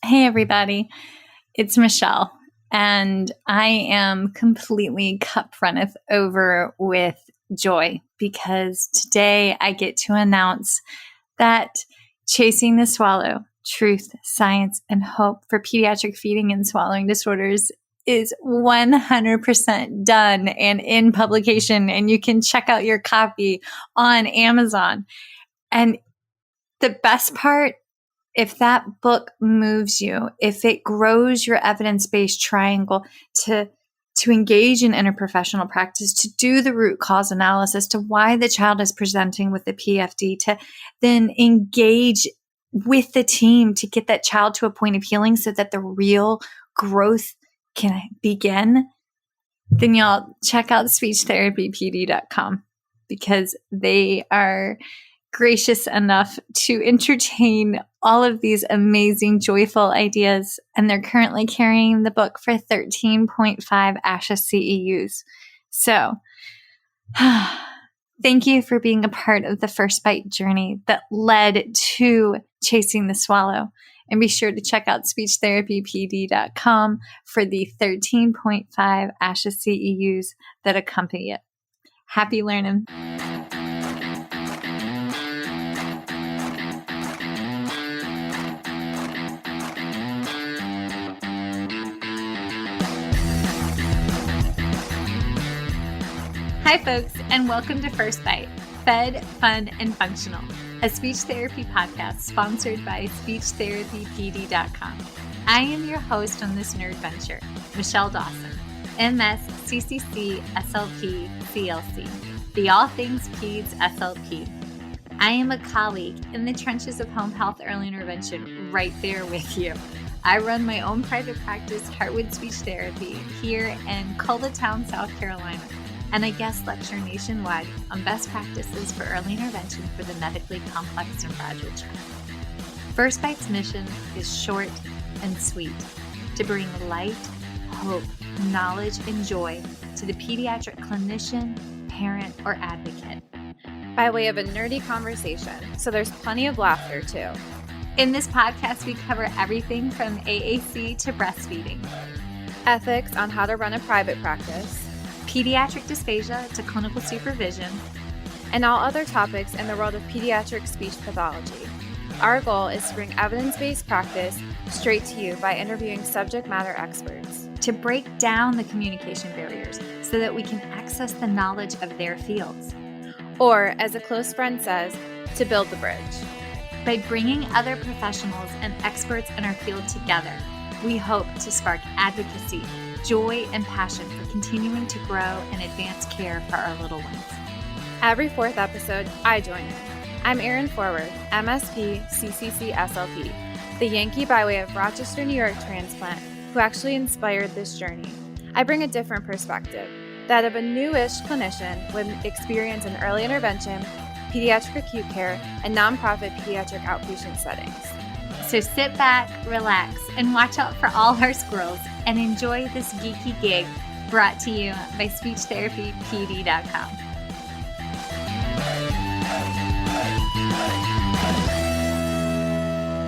Hey, everybody. It's Michelle, and I am completely cup runneth over with joy because today I get to announce that Chasing the Swallow, Truth, Science, and Hope for Pediatric Feeding and Swallowing Disorders is 100% done and in publication, and you can check out your copy on Amazon. And the best part, if that book moves you, if it grows your evidence-based triangle to engage in interprofessional practice, to do the root cause analysis to why the child is presenting with the PFD, to then engage with the team to get that child to a point of healing so that the real growth can begin, then y'all check out speechtherapypd.com because they are gracious enough to entertain all of these amazing, joyful ideas. And they're currently carrying the book for 13.5 ASHA CEUs. So thank you for being a part of the First Bite journey that led to Chasing the Swallow. And be sure to check out speechtherapypd.com for the 13.5 ASHA CEUs that accompany it. Happy learning. Hi, folks, and welcome to First Bite, Fed, Fun, and Functional, a speech therapy podcast sponsored by speechtherapypd.com. I am your host on this nerd venture, Michelle Dawson, MS, CCC, SLP, CLC, the All Things Peds SLP. I am a colleague in the trenches of home health early intervention right there with you. I run my own private practice, Heartwood Speech Therapy, here in Culvertown, South Carolina, and I guest lecture nationwide on best practices for early intervention for the medically complex and fragile child. First Bite's mission is short and sweet, to bring light, hope, knowledge, and joy to the pediatric clinician, parent, or advocate. By way of a nerdy conversation, so there's plenty of laughter too. In this podcast, we cover everything from AAC to breastfeeding, ethics on how to run a private practice, pediatric dysphagia to clinical supervision, and all other topics in the world of pediatric speech pathology. Our goal is to bring evidence-based practice straight to you by interviewing subject matter experts. To break down the communication barriers so that we can access the knowledge of their fields. Or, as a close friend says, to build the bridge. By bringing other professionals and experts in our field together, we hope to spark advocacy, joy, and passion for continuing to grow and advance care for our little ones. Every fourth episode, I join in. I'm Erin Forward, MSP, CCC-SLP, the Yankee by way of Rochester, New York transplant who actually inspired this journey. I bring a different perspective, that of a newish clinician with experience in early intervention, pediatric acute care, and nonprofit pediatric outpatient settings. So sit back, relax, and watch out for all our squirrels and enjoy this geeky gig brought to you by speechtherapypd.com.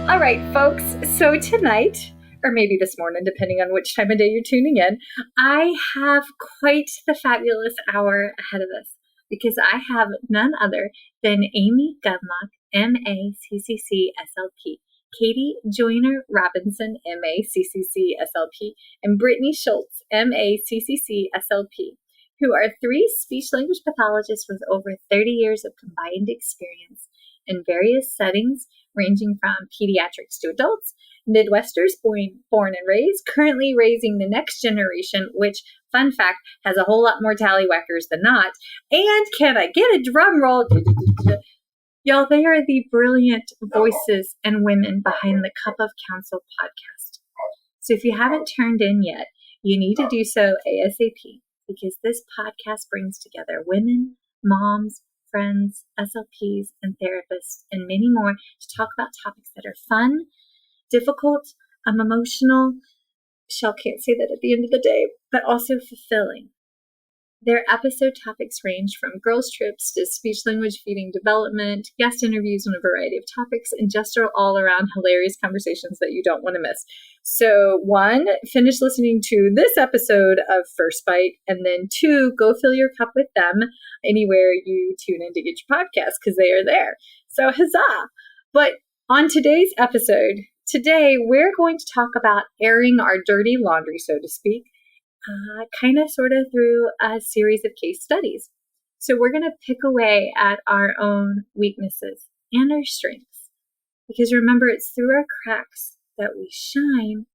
All right, folks. So tonight, or maybe this morning, depending on which time of day you're tuning in, I have quite the fabulous hour ahead of us because I have none other than Amy Gundlach, MA, CCC, SLP, Katie Joyner Robinson, MA, CCC, SLP, and Brittany Schultz, MA, CCC, SLP, who are three speech-language pathologists with over 30 years of combined experience in various settings, ranging from pediatrics to adults, Midwesters born and raised, currently raising the next generation, which, fun fact, has a whole lot more tallywhackers than not. And can I get a drum roll? Y'all, they are the brilliant voices and women behind the Cup of Councel podcast. So if you haven't turned in yet, you need to do so ASAP, because this podcast brings together women, moms, friends, SLPs, and therapists, and many more to talk about topics that are fun, difficult, emotional, Michelle can't say that at the end of the day, but also fulfilling. Their episode topics range from girls' trips to speech-language feeding development, guest interviews on a variety of topics, and just all-around hilarious conversations that you don't want to miss. So 1, finish listening to this episode of First Bite, and then 2, go fill your cup with them anywhere you tune in to get your podcast, because they are there. So huzzah! But on today's episode, today we're going to talk about airing our dirty laundry, so to speak, kind of sort of through a series of case studies. So we're going to pick away at our own weaknesses and our strengths, because remember, it's through our cracks that we shine,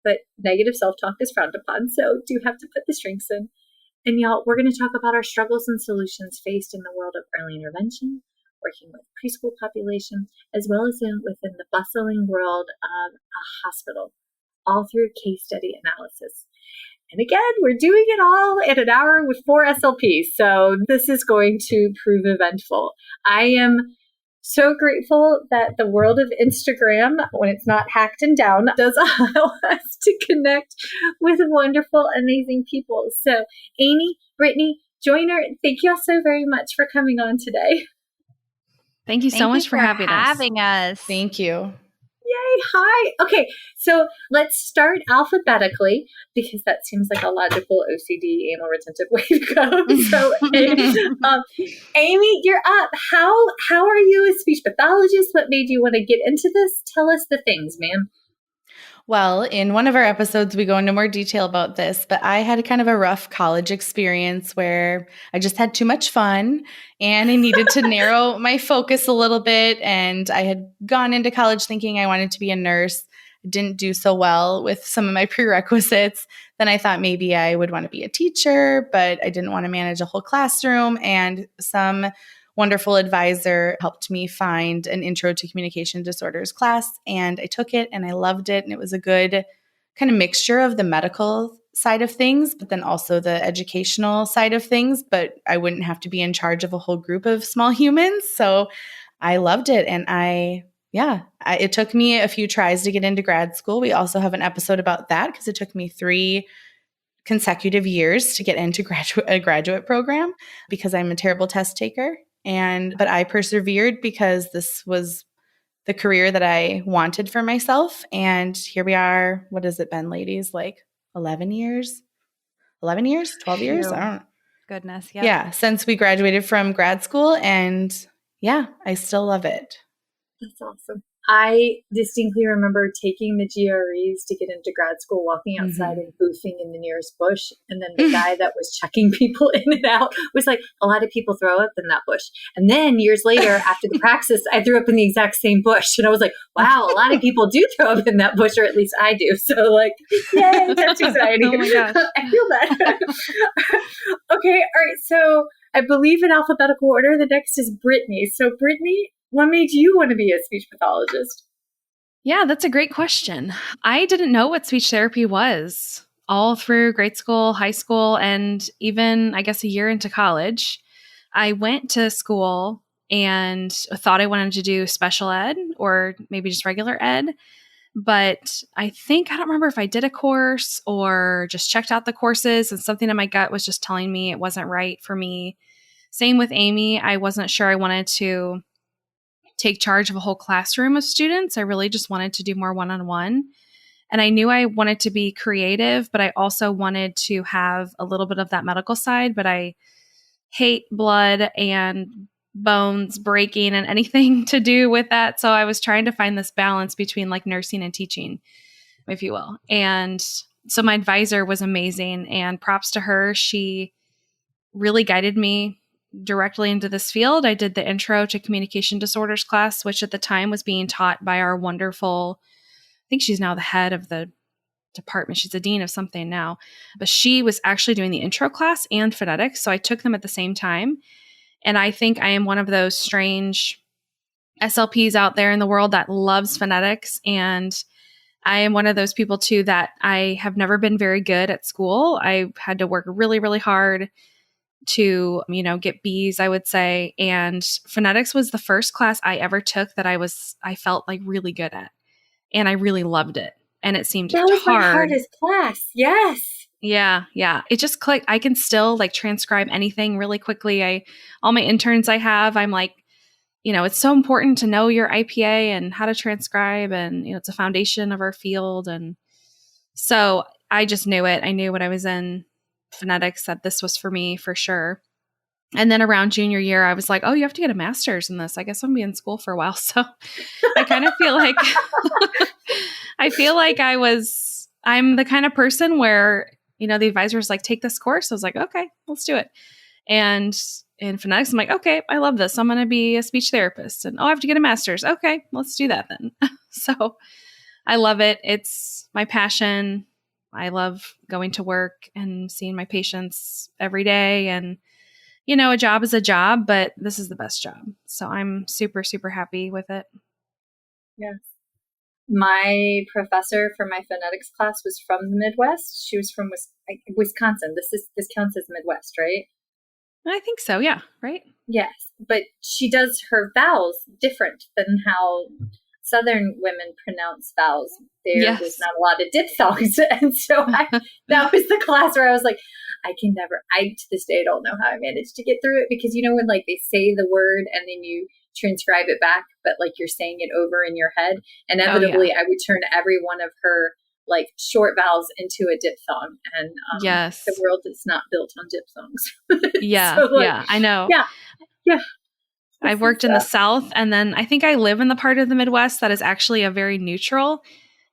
but negative self-talk is frowned upon, so do have to put the strengths in. And y'all, we're going to talk about our struggles and solutions faced in the world of early intervention, working with preschool population, as well as within the bustling world of a hospital, all through case study analysis. And again, we're doing it all in an hour with 4 SLPs, so this is going to prove eventful. I am so grateful that the world of Instagram, when it's not hacked and down, does allow us to connect with wonderful, amazing people. So Amy, Brittany, Joyner, thank you all so very much for coming on today. Thank you so much for having us. Thank you. Yay, hi. Okay, so let's start alphabetically, because that seems like a logical OCD, anal retentive way to go. So, Amy, you're up. How are you a speech pathologist? What made you want to get into this? Tell us the things, ma'am. Well, in one of our episodes, we go into more detail about this, but I had kind of a rough college experience where I just had too much fun and I needed to narrow my focus a little bit. And I had gone into college thinking I wanted to be a nurse. I didn't do so well with some of my prerequisites. Then I thought maybe I would want to be a teacher, but I didn't want to manage a whole classroom. And some wonderful advisor helped me find an Intro to Communication Disorders class, and I took it and I loved it. And it was a good kind of mixture of the medical side of things, but then also the educational side of things. But I wouldn't have to be in charge of a whole group of small humans. So I loved it. And it took me a few tries to get into grad school. We also have an episode about that because it took me 3 consecutive years to get into a graduate program because I'm a terrible test taker. But I persevered because this was the career that I wanted for myself. And here we are. What has it been, ladies? Like 11 years? 12 years? I don't know. Goodness. Yeah. Yeah. Since we graduated from grad school. And yeah, I still love it. That's awesome. I distinctly remember taking the GREs to get into grad school, walking outside and boofing in the nearest bush. And then the guy that was checking people in and out was like, a lot of people throw up in that bush. And then years later, after the praxis, I threw up in the exact same bush. And I was like, wow, a lot of people do throw up in that bush, or at least I do. So like, yay, test anxiety. Oh my gosh. I feel that. Okay, all right. So I believe in alphabetical order, the next is Brittany. So Brittany, what made you want to be a speech pathologist? Yeah, that's a great question. I didn't know what speech therapy was all through grade school, high school, and even, I guess, a year into college. I went to school and thought I wanted to do special ed or maybe just regular ed. But I don't remember if I did a course or just checked out the courses, and something in my gut was just telling me it wasn't right for me. Same with Amy. I wasn't sure I wanted to take charge of a whole classroom of students. I really just wanted to do more one-on-one. And I knew I wanted to be creative, but I also wanted to have a little bit of that medical side. But I hate blood and bones breaking and anything to do with that. So I was trying to find this balance between like nursing and teaching, if you will. And so my advisor was amazing, and props to her. She really guided me directly into this field. I did the Intro to Communication Disorders class, which at the time was being taught by our wonderful, I think she's now the head of the department. She's a dean of something now, but she was actually doing the intro class and phonetics. So I took them at the same time. And I think I am one of those strange SLPs out there in the world that loves phonetics. And I am one of those people too that I have never been very good at school. I had to work really, really hard to, get B's, I would say. And phonetics was the first class I ever took that I felt like really good at. And I really loved it. And it seemed that was hard. my hardest class. Yes. Yeah. Yeah. It just clicked. I can still like transcribe anything really quickly. All my interns I have, I'm like, it's so important to know your IPA and how to transcribe, and, it's a foundation of our field. And so I just knew it. I knew when I was in phonetics that this was for me for sure. And then around junior year, I was like, oh, you have to get a master's in this. I guess I'm going to be in school for a while. So I kind of feel like, I'm the kind of person where, the advisor was like, take this course. I was like, okay, let's do it. And in phonetics, I'm like, okay, I love this. I'm going to be a speech therapist. And I have to get a master's. Okay, let's do that then. So I love it. It's my passion. I love going to work and seeing my patients every day. And, a job is a job, but this is the best job. So I'm super, super happy with it. Yes. My professor for my phonetics class was from the Midwest. She was from Wisconsin. This counts as Midwest, right? I think so. Yeah. Right. Yes. But she does her vowels different than how Southern women pronounce vowels. There was not a lot of diphthongs. And so that was the class where I was like, I to this day don't know how I managed to get through it, because when like they say the word and then you transcribe it back, but like you're saying it over in your head, inevitably I would turn every one of her like short vowels into a diphthong, and the world is not built on diphthongs. Yeah. So, I know. Yeah. I've worked in the South, and then I think I live in the part of the Midwest that is actually a very neutral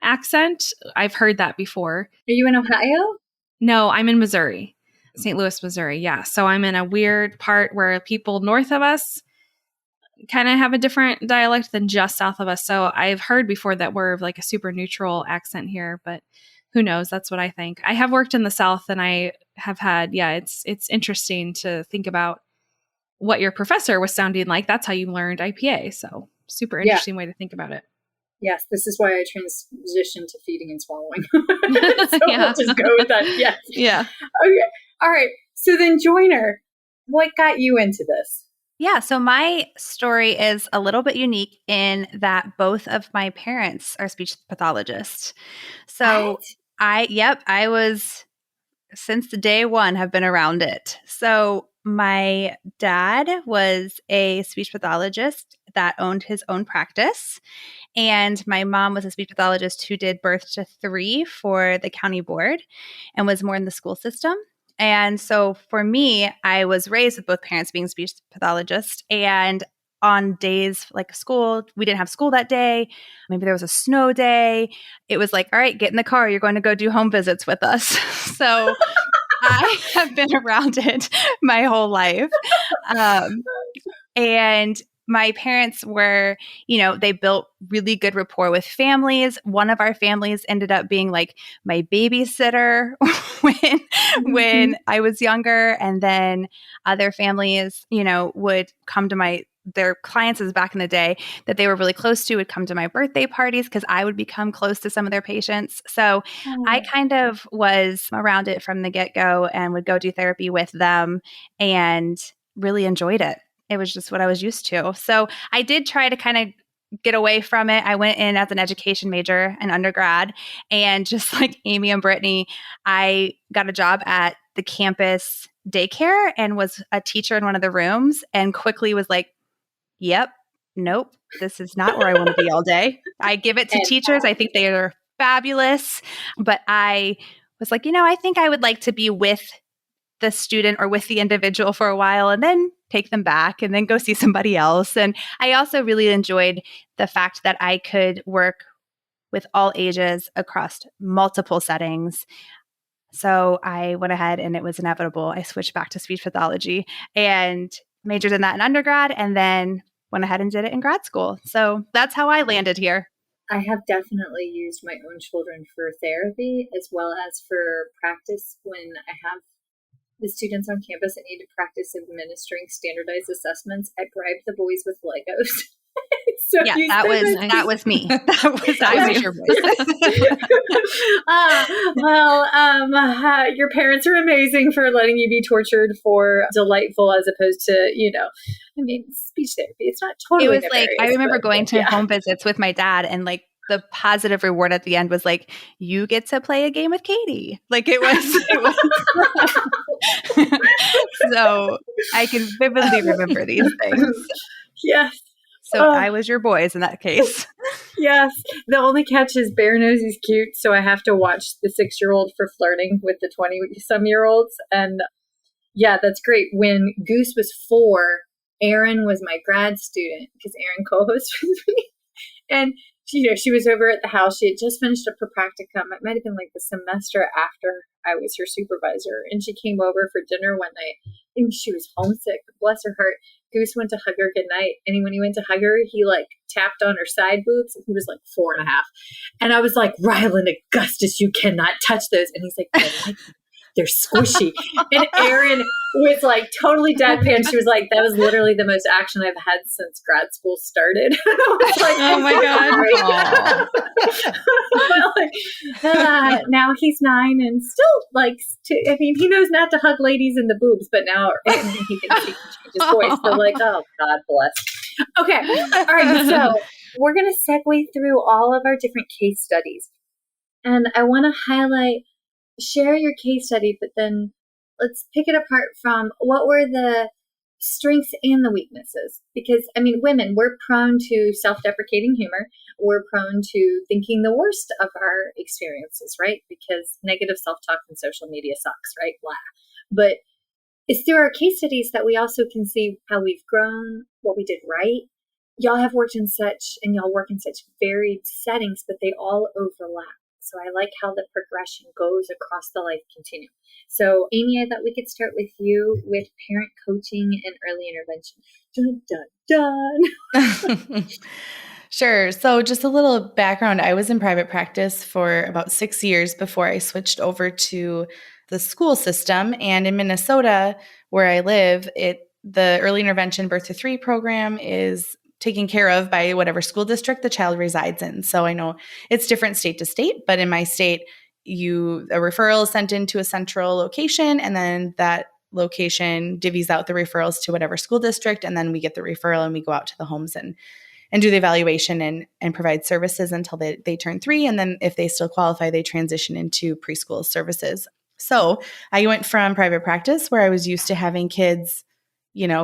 accent. I've heard that before. Are you in Ohio? No, I'm in Missouri, St. Louis, Missouri. Yeah. So I'm in a weird part where people north of us kind of have a different dialect than just south of us. So I've heard before that we're like a super neutral accent here, but who knows? That's what I think. I have worked in the South, and I have had, it's interesting to think about what your professor was sounding like. That's how you learned IPA. So super interesting way to think about it. Yes, this is why I transitioned to feeding and swallowing. So we'll just go with that. Yes. Yeah. Okay. All right. So then, Joyner, what got you into this? Yeah, so my story is a little bit unique in that both of my parents are speech pathologists. So I was, since the day one, have been around it. So my dad was a speech pathologist that owned his own practice. And my mom was a speech pathologist who did birth to 3 for the county board and was more in the school system. And so for me, I was raised with both parents being speech pathologists. And on days like school, we didn't have school that day. Maybe there was a snow day. It was like, all right, get in the car. You're going to go do home visits with us. So I have been around it my whole life. And my parents were, they built really good rapport with families. One of our families ended up being like my babysitter when I was younger. And then other families, would come to their clients as back in the day that they were really close to would come to my birthday parties because I would become close to some of their patients. So I kind of was around it from the get-go and would go do therapy with them and really enjoyed it. It was just what I was used to. So I did try to kind of get away from it. I went in as an education major in undergrad, and just like Amy and Brittany, I got a job at the campus daycare and was a teacher in one of the rooms, and quickly was like, yep, nope, this is not where I want to be all day. I give it to teachers. I think they are fabulous. But I was like, I think I would like to be with the student or with the individual for a while and then take them back and then go see somebody else. And I also really enjoyed the fact that I could work with all ages across multiple settings. So I went ahead, and it was inevitable. I switched back to speech pathology and majored in that in undergrad, and then went ahead and did it in grad school. So that's how I landed here. I have definitely used my own children for therapy as well as for practice when I have the students on campus that need to practice administering standardized assessments. I bribed the boys with Legos. So yeah, that was me. I was your voice. Your parents are amazing for letting you be tortured for delightful, as opposed to, speech therapy. It's not totally. It was like, I remember going to home visits with my dad, and like the positive reward at the end was like, you get to play a game with Katie. Like it was so I can vividly remember these things. Yes. So I was your boys in that case. Yes. The only catch is Bear knows he's cute, so I have to watch the 6-year-old for flirting with the 20-some-year-olds. And yeah, that's great. When Goose was 4, Erin was my grad student because Erin co-hosts with me. And she was over at the house. She had just finished up her practicum. It might have been like the semester after I was her supervisor. And she came over for dinner one night. And she was homesick. Bless her heart. Goose went to hug her goodnight. And when he went to hug her, he like tapped on her side boobs. He was like 4.5. And I was like, Ryland Augustus, you cannot touch those. And he's like, I like them. They're squishy. And Erin was like totally deadpan. She was like, that was literally the most action I've had since grad school started. I was like, oh my God. Now he's 9 and still likes to, I mean, he knows not to hug ladies in the boobs, but now he can change his voice. So like, oh, God bless. Okay. All right. So we're going to segue through all of our different case studies. And I want to share your case study, but then let's pick it apart from what were the strengths and the weaknesses. Because, I mean, women, we're prone to self-deprecating humor. We're prone to thinking the worst of our experiences, right? Because negative self-talk and social media sucks, right? Blah. But it's through our case studies that we also can see how we've grown, what we did right. Y'all have worked in and y'all work in such varied settings, but they all overlap. So I like how the progression goes across the life continuum. So Amy, I thought we could start with you with parent coaching and early intervention. Dun, dun, dun. Sure. So just a little background. I was in private practice for about 6 years before I switched over to the school system. And in Minnesota, where I live, the early intervention birth to 3 program is taken care of by whatever school district the child resides in. So I know it's different state to state, but in my state, a referral is sent into a central location, and then that location divvies out the referrals to whatever school district, and then we get the referral and we go out to the homes and do the evaluation and provide services until they turn 3. And then if they still qualify, they transition into preschool services. So I went from private practice where I was used to having kids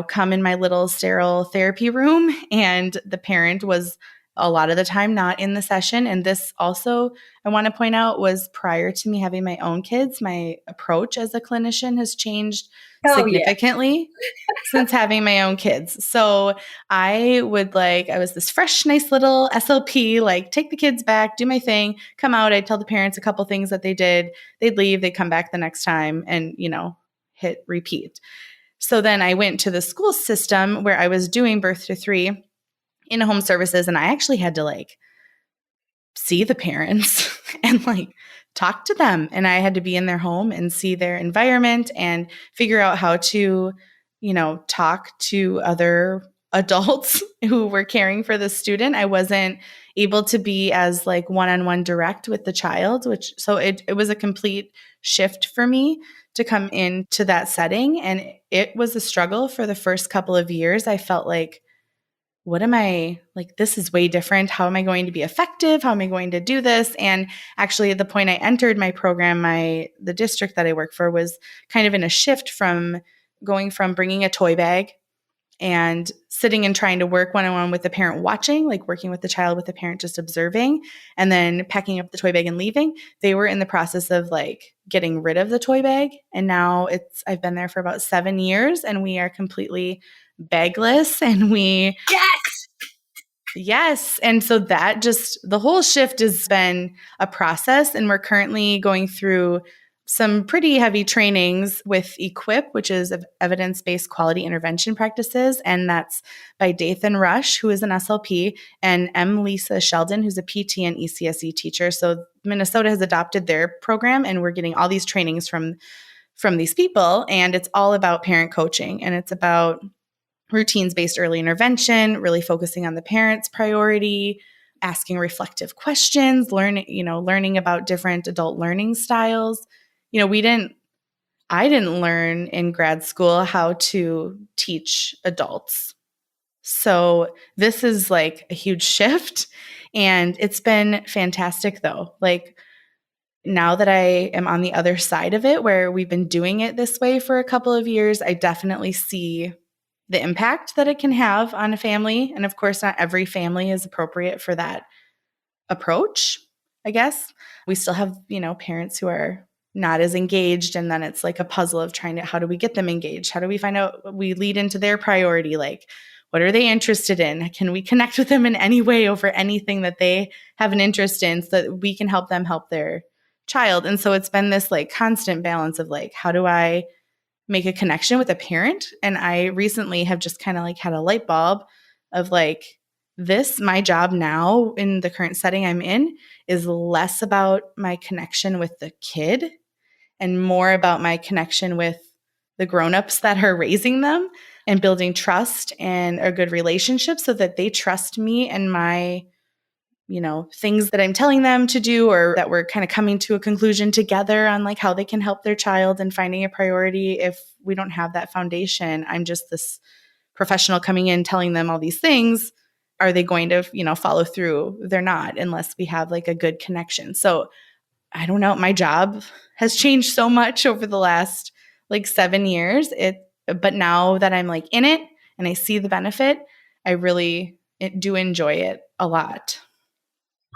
come in my little sterile therapy room, and the parent was a lot of the time not in the session. And this also, I want to point out, was prior to me having my own kids. My approach as a clinician has changed significantly since having my own kids. So I was this fresh, nice little SLP, take the kids back, do my thing, come out. I'd tell the parents a couple things that they did. They'd leave, they'd come back the next time and, hit repeat. So then I went to the school system where I was doing birth to 3 in home services, and I actually had to see the parents and talk to them. And I had to be in their home and see their environment and figure out how to, talk to other adults who were caring for the student. I wasn't able to be as one-on-one direct with the child, so it was a complete shift for me to come into that setting. And it was a struggle for the first couple of years. I felt this is way different. How am I going to be effective? How am I going to do this? And actually at the point I entered my program, the district that I work for was kind of in a shift from going from bringing a toy bag and sitting and trying to work one-on-one with the parent watching, working with the child with the parent just observing, and then packing up the toy bag and leaving. They were in the process of getting rid of the toy bag. And now I've been there for about 7 years, and we are completely bagless, and Yes. And so that the whole shift has been a process, and we're currently going through some pretty heavy trainings with EQUIP, which is evidence-based quality intervention practices. And that's by Dathan Rush, who is an SLP, and M. Lisa Sheldon, who's a PT and ECSE teacher. So Minnesota has adopted their program, and we're getting all these trainings from these people. And it's all about parent coaching, and it's about routines-based early intervention, really focusing on the parent's priority, asking reflective questions, learning about different adult learning styles. I didn't learn in grad school how to teach adults. So this is a huge shift. And it's been fantastic though. Like now that I am on the other side of it, where we've been doing it this way for a couple of years, I definitely see the impact that it can have on a family. And of course, not every family is appropriate for that approach, I guess. We still have, parents who are not as engaged. And then it's like a puzzle of how do we get them engaged? How do we find out, we lead into their priority? Like, what are they interested in? Can we connect with them in any way over anything that they have an interest in so that we can help them help their child? And so it's been this like constant balance of like, how do I make a connection with a parent? And I recently have just kind of like had a light bulb of like, my job now in the current setting I'm in is less about my connection with the kid and more about my connection with the grownups that are raising them and building trust and a good relationship so that they trust me and my, things that I'm telling them to do, or that we're kind of coming to a conclusion together on like how they can help their child and finding a priority. If we don't have that foundation, I'm just this professional coming in telling them all these things. Are they going to, follow through? They're not, unless we have like a good connection. So I don't know. My job has changed so much over the last like 7 years. But now that I'm like in it and I see the benefit, I really do enjoy it a lot.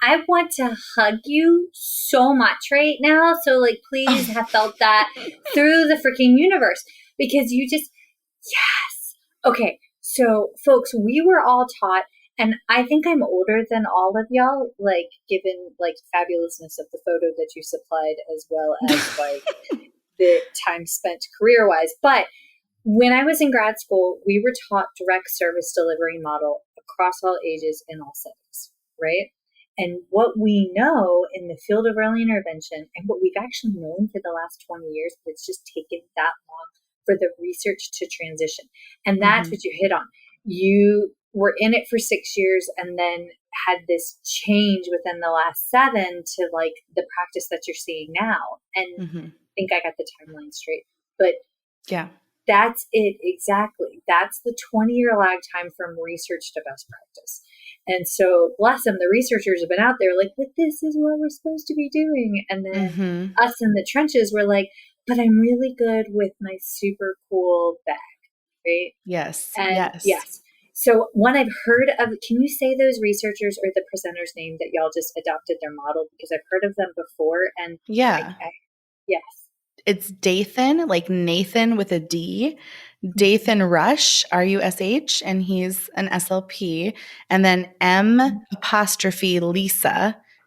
I want to hug you so much right now. So like, please have felt that through the freaking universe, because you just, yes. Okay. So folks, we were all taught, and I think I'm older than all of y'all, like given like fabulousness of the photo that you supplied, as well as like the time spent career-wise. But when I was in grad school, we were taught direct service delivery model across all ages in all settings, right? And what we know in the field of early intervention, and what we've actually known for the last 20 years, it's just taken that long for the research to transition. And that's what you hit on. You were in it for 6 years and then had this change within the last 7 to like the practice that you're seeing now. And I think I got the timeline straight, but yeah, that's it. Exactly. That's the 20-year lag time from research to best practice. And so bless them, the researchers have been out there like, but this is what we're supposed to be doing. And then us in the trenches were like, but I'm really good with my super cool bag, right? Yes. And yes. So one I've heard of, can you say those researchers or the presenter's name that y'all just adopted their model? Because I've heard of them before. And yeah. Yes. It's Dathan, like Nathan with a D. Dathan Rush, R-U-S-H, and he's an SLP. And then M'(Lisa),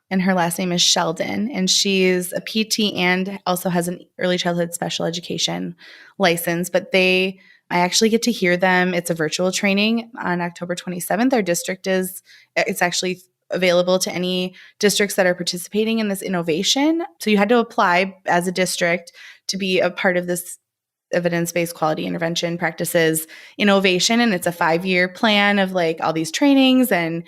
and her last name is Sheldon. And she's a PT and also has an early childhood special education license. But I actually get to hear them. It's a virtual training on October 27th. Our district it's actually available to any districts that are participating in this innovation. So you had to apply as a district to be a part of this evidence-based quality intervention practices innovation. And it's a 5-year plan of like all these trainings and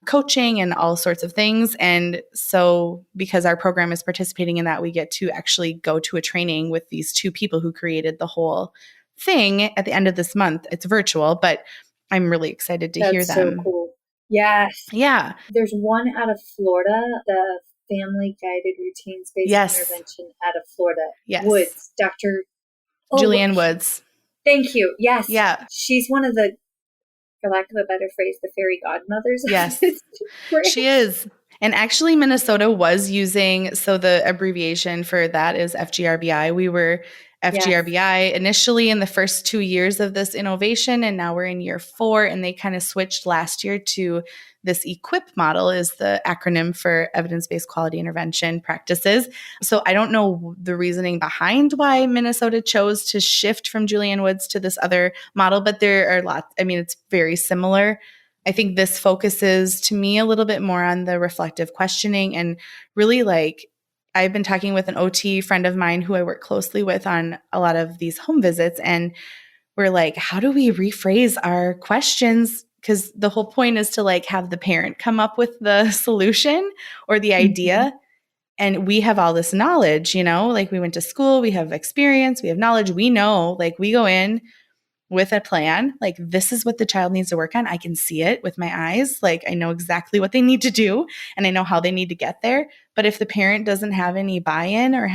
coaching and all sorts of things. And so because our program is participating in that, we get to actually go to a training with these 2 people who created the whole thing at the end of this month. It's virtual, but I'm really excited to hear them. That's so cool. Yes. Yeah. There's one out of Florida, the Family Guided Routines-Based Intervention out of Florida. Yes. Woods, Dr. Julianne Woods. Thank you. Yes. Yeah. She's one of the, for lack of a better phrase, the fairy godmothers. Yes. She is. And actually Minnesota was using, so the abbreviation for that is FGRBI. We were FGRBI initially in the first 2 years of this innovation, and now we're in year 4, and they kind of switched last year to this EQUIP model, is the acronym for evidence-based quality intervention practices. So I don't know the reasoning behind why Minnesota chose to shift from Julianne Woods to this other model, but there are lots. I mean, it's very similar. I think this focuses to me a little bit more on the reflective questioning, and really like I've been talking with an OT friend of mine who I work closely with on a lot of these home visits, and we're like, how do we rephrase our questions? Because the whole point is to like have the parent come up with the solution or the idea. And we have all this knowledge, like we went to school, we have experience, we have knowledge. We know, like we go in, with a plan. Like, this is what the child needs to work on. I can see it with my eyes. Like, I know exactly what they need to do and I know how they need to get there. But if the parent doesn't have any buy-in or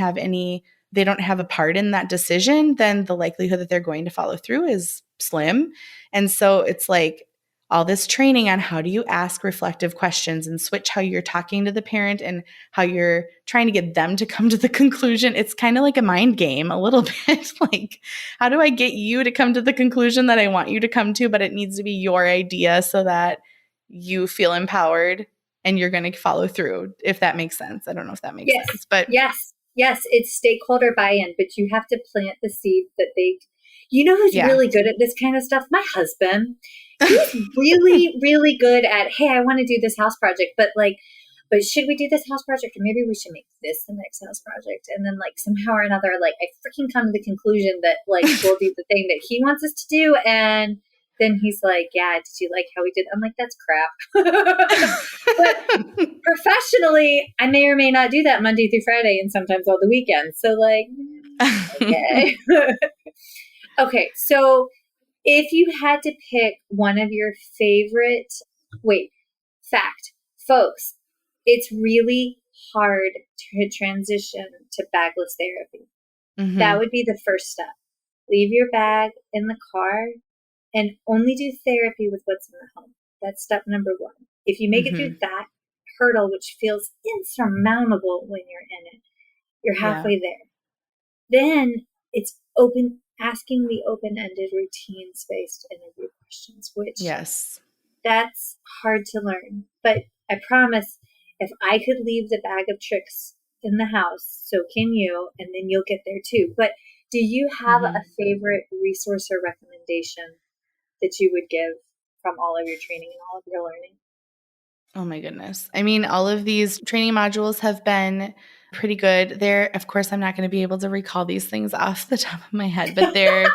they don't have a part in that decision, then the likelihood that they're going to follow through is slim. And so it's like all this training on how do you ask reflective questions and switch how you're talking to the parent and how you're trying to get them to come to the conclusion. It's kind of like a mind game a little bit. Like, how do I get you to come to the conclusion that I want you to come to, but it needs to be your idea so that you feel empowered and you're going to follow through, if that makes sense. I don't know if that makes sense, but Yes, it's stakeholder buy-in, but you have to plant the seed that you know who's really good at this kind of stuff? My husband. He's really, really good at, hey, I want to do this house project, but should we do this house project? Or maybe we should make this the next house project. And then somehow or another, I freaking come to the conclusion that we'll do the thing that he wants us to do. And then he's like, yeah, did you like how we did? I'm like, that's crap. But professionally, I may or may not do that Monday through Friday and sometimes all the weekends. So okay. Okay. So if you had to pick one of your favorite, fact, folks, it's really hard to transition to bagless therapy. Mm-hmm. That would be the first step. Leave your bag in the car and only do therapy with what's in the home. That's step number one. If you make it through that hurdle, which feels insurmountable when you're in it, you're halfway there. Then it's asking the open-ended routines-based interview questions, which that's hard to learn. But I promise, if I could leave the bag of tricks in the house, so can you, and then you'll get there too. But do you have a favorite resource or recommendation that you would give from all of your training and all of your learning? Oh my goodness. I mean, all of these training modules have been pretty good. Of course, I'm not going to be able to recall these things off the top of my head, but they're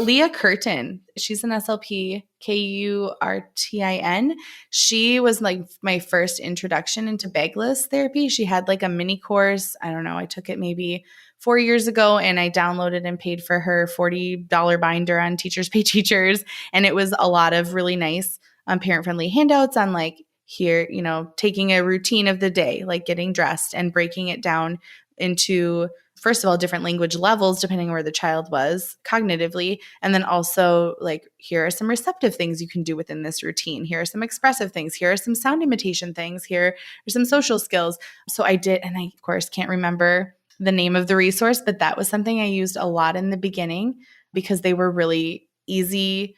Leah Curtin. She's an SLP, Curtin. She was my first introduction into bagless therapy. She had a mini course. I don't know. I took it maybe 4 years ago and I downloaded and paid for her $40 binder on Teachers Pay Teachers. And it was a lot of really nice parent-friendly handouts on here, taking a routine of the day, getting dressed and breaking it down into, first of all, different language levels, depending on where the child was cognitively. And then also here are some receptive things you can do within this routine. Here are some expressive things. Here are some sound imitation things. Here are some social skills. So I did, and I, of course, can't remember the name of the resource, but that was something I used a lot in the beginning because they were really easy,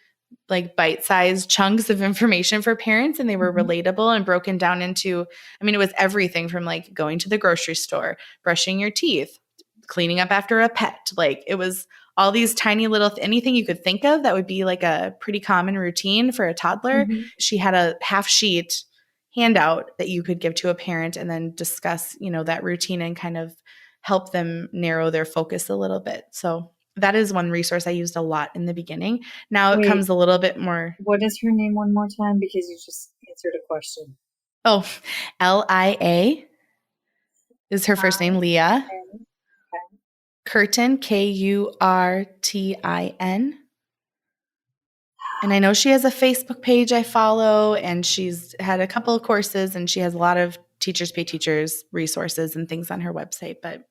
bite-sized chunks of information for parents, and they were relatable and broken down into, it was everything from going to the grocery store, brushing your teeth, cleaning up after a pet. It was all these tiny little, anything you could think of that would be a pretty common routine for a toddler. Mm-hmm. She had a half sheet handout that you could give to a parent and then discuss, that routine and kind of help them narrow their focus a little bit. So that is one resource I used a lot in the beginning. Now it comes a little bit more. What is her name one more time? Because you just answered a question. Oh, Lia is her first name, Leah. Okay. Curtin, Curtin. And I know she has a Facebook page I follow, and she's had a couple of courses, and she has a lot of Teachers Pay Teachers resources and things on her website. But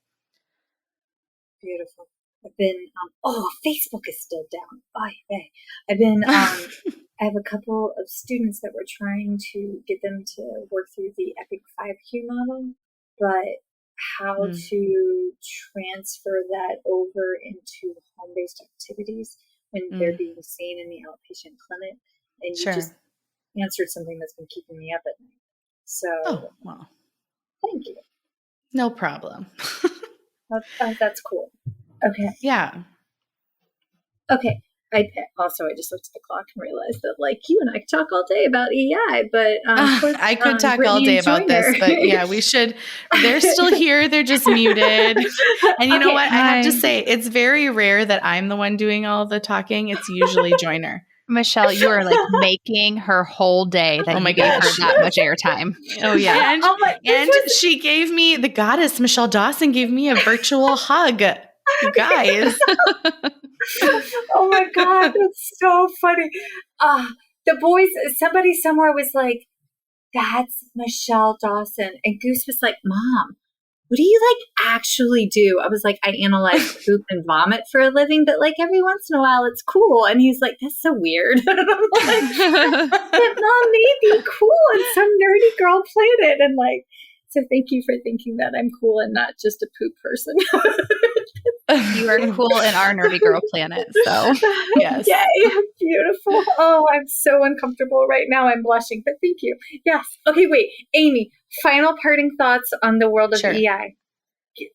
beautiful. I've been, Facebook is still down. I've been, I have a couple of students that we're trying to get them to work through the EPIC 5Q model, but how to transfer that over into home-based activities when they're being seen in the outpatient clinic. And you just answered something that's been keeping me up at night. So, thank you. No problem. That's cool. Okay. Yeah. Okay. I just looked at the clock and realized that you and I could talk all day about EI, but I could talk Brittany all day about this, but yeah, we should. They're still here. They're just muted. And you know what? I have to say, it's very rare that I'm the one doing all the talking. It's usually Joyner. Michelle, you are making her whole day that you gave her that much airtime. Oh yeah. And she gave me, the goddess Michelle Dawson gave me a virtual hug. You guys. Oh my God, that's so funny. The boys, somebody somewhere was like, that's Michelle Dawson. And Goose was like, Mom, what do you actually do? I was like, I analyze poop and vomit for a living, but every once in a while it's cool. And he's like, that's so weird. And I'm like, but Mom may be cool on some nerdy girl planet. And so thank you for thinking that I'm cool and not just a poop person. You are cool in our nerdy girl planet. So yes. Yay, beautiful. Oh, I'm so uncomfortable right now. I'm blushing, but thank you. Yes. Okay, wait, Amy, final parting thoughts on the world of Sure. EI.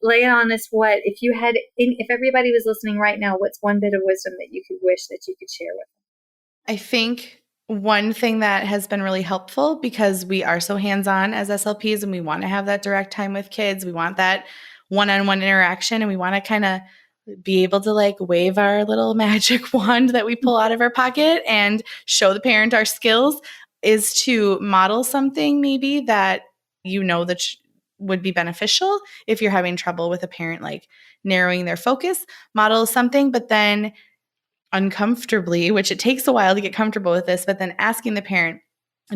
Lay it on us. If everybody was listening right now, what's one bit of wisdom that you could wish that you could share with them? I think one thing that has been really helpful, because we are so hands-on as SLPs and we want to have that direct time with kids, we want that one-on-one interaction, and we want to kind of be able to wave our little magic wand that we pull out of our pocket and show the parent our skills, is to model something maybe that that would be beneficial if you're having trouble with a parent narrowing their focus. Model something, but then uncomfortably, which it takes a while to get comfortable with this, but then asking the parent,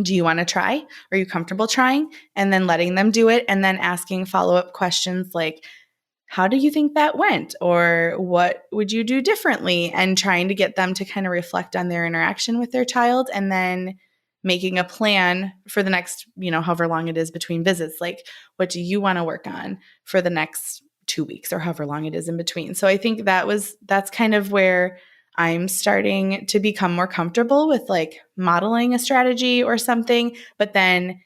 do you want to try? Are you comfortable trying? And then letting them do it, and then asking follow-up questions like, how do you think that went? Or what would you do differently? And trying to get them to kind of reflect on their interaction with their child, and then making a plan for the next, however long it is between visits. What do you want to work on for the next 2 weeks or however long it is in between? So I think that's kind of where I'm starting to become more comfortable with modeling a strategy or something, but then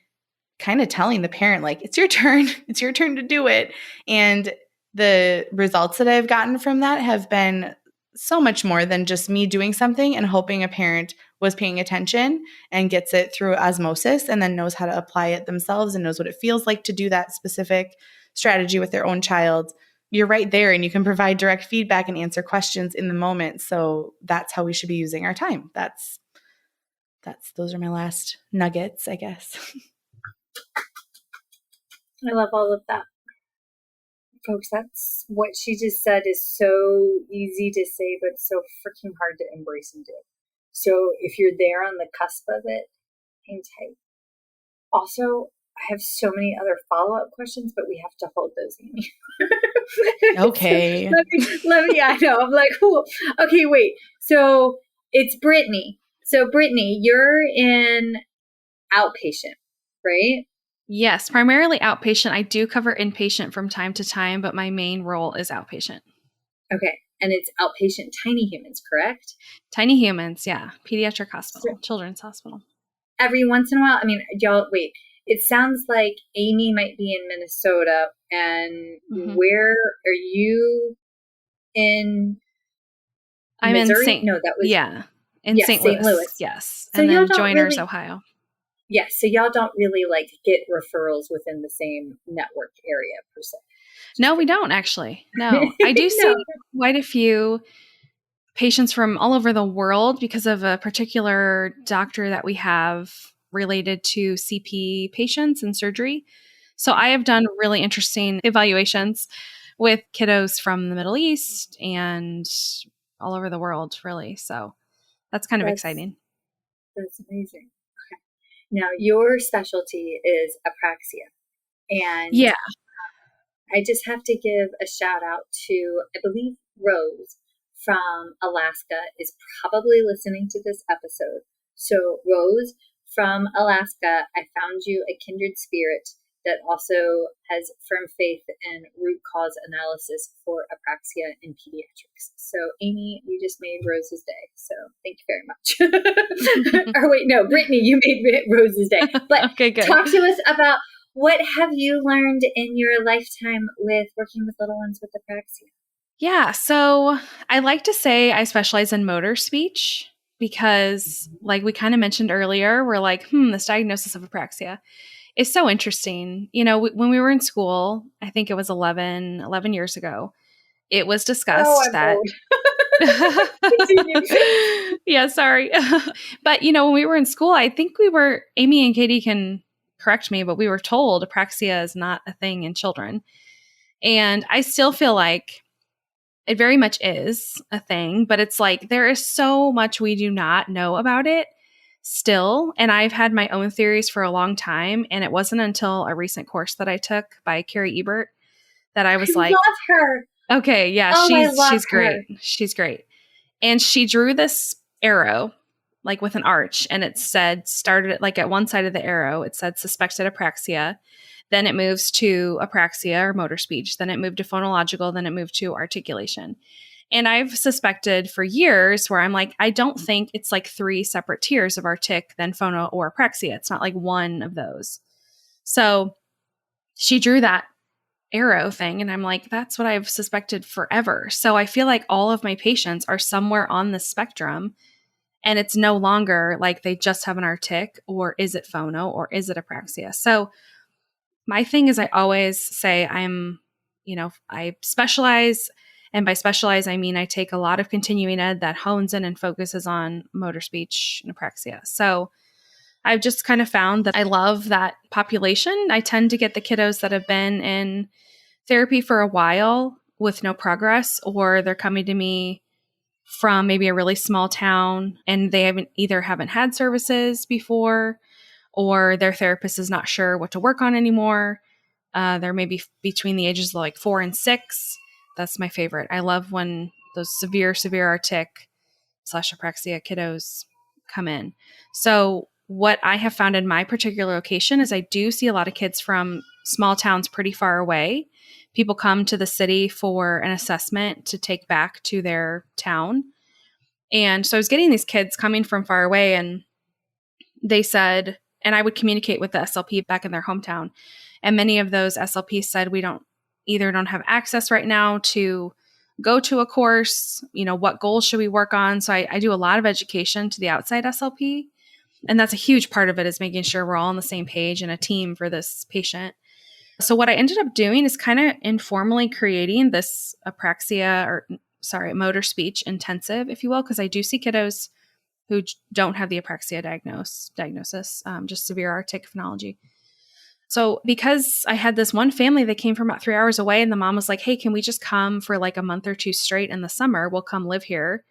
kind of telling the parent, it's your turn. It's your turn to do it. And the results that I've gotten from that have been so much more than just me doing something and hoping a parent was paying attention and gets it through osmosis and then knows how to apply it themselves and knows what it feels like to do that specific strategy with their own child. You're right there, and you can provide direct feedback and answer questions in the moment. So that's how we should be using our time. Those are my last nuggets, I guess. I love all of that. Folks, that's what she just said is so easy to say, but so freaking hard to embrace and do. So if you're there on the cusp of it, hang tight. Also, I have so many other follow-up questions, but we have to hold those, Amy. Okay. Let me, I know. I'm like, cool. Okay, wait. So it's Brittany. So Brittany, you're in outpatient, right? Yes, primarily outpatient. I do cover inpatient from time to time, but my main role is outpatient. Okay. And it's outpatient tiny humans, correct? Tiny humans, yeah. Pediatric hospital, children's hospital. Every once in a while, y'all, wait. It sounds like Amy might be in Minnesota. And where are you in? I'm Missouri? in St. No, that was in St. Louis. Yes. So and then Joyner's, Ohio. Yes. So y'all don't really get referrals within the same network area per se. No, we don't actually. No, I do see quite a few patients from all over the world because of a particular doctor that we have related to CP patients and surgery. So I have done really interesting evaluations with kiddos from the Middle East and all over the world, really. So that's kind of exciting. That's amazing. Okay. Now, your specialty is apraxia. And yeah, I just have to give a shout out to, I believe, Rose from Alaska is probably listening to this episode. So Rose from Alaska, I found you a kindred spirit that also has firm faith in root cause analysis for apraxia in pediatrics. So Amy, you just made Rose's day. So thank you very much. Or wait, no, Brittany, you made Rose's day. But okay, good. Talk to us about what have you learned in your lifetime with working with little ones with apraxia? Yeah, so I like to say I specialize in motor speech because, like we kind of mentioned earlier, we're like, this diagnosis of apraxia is so interesting. When we were in school, I think it was 11 years ago, it was discussed that. Yeah, sorry. But, when we were in school, I think Amy and Katie can correct me, but we were told apraxia is not a thing in children. And I still feel like It very much is a thing, but it's like there is so much we do not know about it still. And I've had my own theories for a long time. And it wasn't until a recent course that I took by Carrie Ebert that I was I like, love her. okay, yeah, Oh, I love she's her. great. She's great. And she drew this arrow like with an arch, and it said, started at like at one side of the arrow, it said suspected apraxia. Then it moves to apraxia or motor speech. Then it moved to phonological. Then it moved to articulation. And I've suspected for years where I'm like, I don't think it's like 3 separate tiers of artic, then phono or apraxia. It's not like one of those. So she drew that arrow thing, and I'm like, that's what I've suspected forever. So I feel like all of my patients are somewhere on the spectrum, and it's no longer like they just have an artic, or is it phono, or is it apraxia? So my thing is, I always say I specialize. And by specialize, I mean I take a lot of continuing ed that hones in and focuses on motor speech and apraxia. So I've just kind of found that I love that population. I tend to get the kiddos that have been in therapy for a while with no progress, or they're coming to me from maybe a really small town and they haven't had services before, or their therapist is not sure what to work on anymore. They're maybe between the ages of like 4 and 6. That's my favorite. I love when those severe artic / apraxia kiddos come in. So what I have found in my particular location is I do see a lot of kids from small towns pretty far away. People come to the city for an assessment to take back to their town. And so I was getting these kids coming from far away, and they said, and I would communicate with the SLP back in their hometown. And many of those SLPs said, we don't have access right now to go to a course. What goals should we work on? So I do a lot of education to the outside SLP. And that's a huge part of it, is making sure we're all on the same page and a team for this patient. So what I ended up doing is kind of informally creating this motor speech intensive, if you will, because I do see kiddos who don't have the apraxia diagnosis, just severe artic phonology. So because I had this one family that came from about 3 hours away, and the mom was like, hey, can we just come for like a month or 2 straight in the summer? We'll come live here,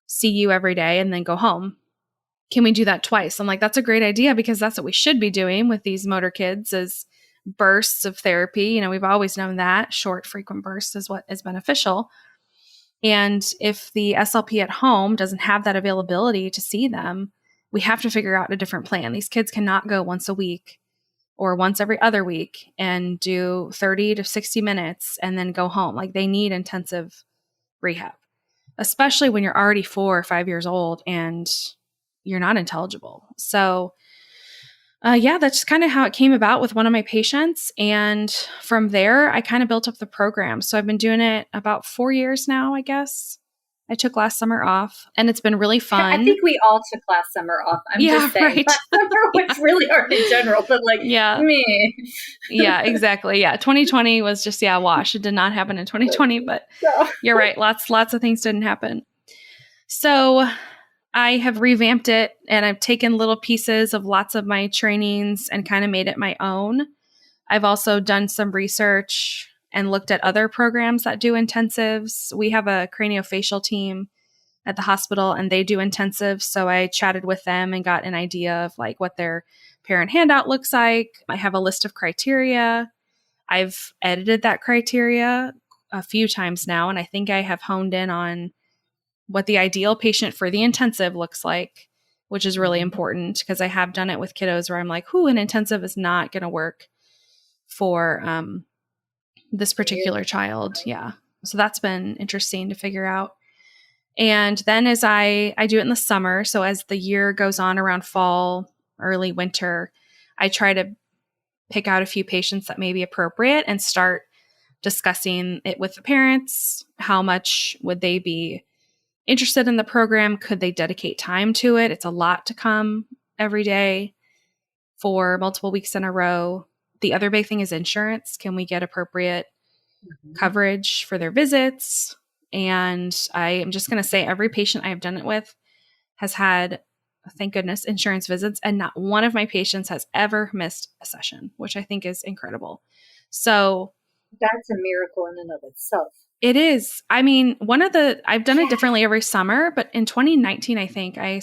see you every day, and then go home. Can we do that twice? I'm like, that's a great idea, because that's what we should be doing with these motor kids, is bursts of therapy. We've always known that short, frequent bursts is what is beneficial. And if the SLP at home doesn't have that availability to see them, we have to figure out a different plan. These kids cannot go once a week or once every other week and do 30 to 60 minutes and then go home. Like, they need intensive rehab, especially when you're already 4 or 5 years old and you're not intelligible. So that's kind of how it came about with one of my patients. And from there, I kind of built up the program. So I've been doing it about 4 years now, I guess. I took last summer off, and it's been really fun. I think we all took last summer off. I'm just saying. Right. Last summer was really hard in general, but me. Yeah, exactly. Yeah. 2020 was just, wash. It did not happen in 2020, but you're right. Lots of things didn't happen. So I have revamped it, and I've taken little pieces of lots of my trainings and kind of made it my own. I've also done some research and looked at other programs that do intensives. We have a craniofacial team at the hospital, and they do intensives. So I chatted with them and got an idea of like what their parent handout looks like. I have a list of criteria. I've edited that criteria a few times now, and I think I have honed in on what the ideal patient for the intensive looks like, which is really important, because I have done it with kiddos where I'm like, an intensive is not going to work for this particular child. Yeah. So that's been interesting to figure out. And then as I do it in the summer, so as the year goes on around fall, early winter, I try to pick out a few patients that may be appropriate and start discussing it with the parents. How much would they be interested in the program? Could they dedicate time to it? It's a lot to come every day for multiple weeks in a row. The other big thing is insurance. Can we get appropriate coverage for their visits? And I am just going to say every patient I have done it with has had, thank goodness, insurance visits, and not one of my patients has ever missed a session, which I think is incredible. So that's a miracle in and of itself. It is. I mean, I've done it differently every summer, but in 2019, I think I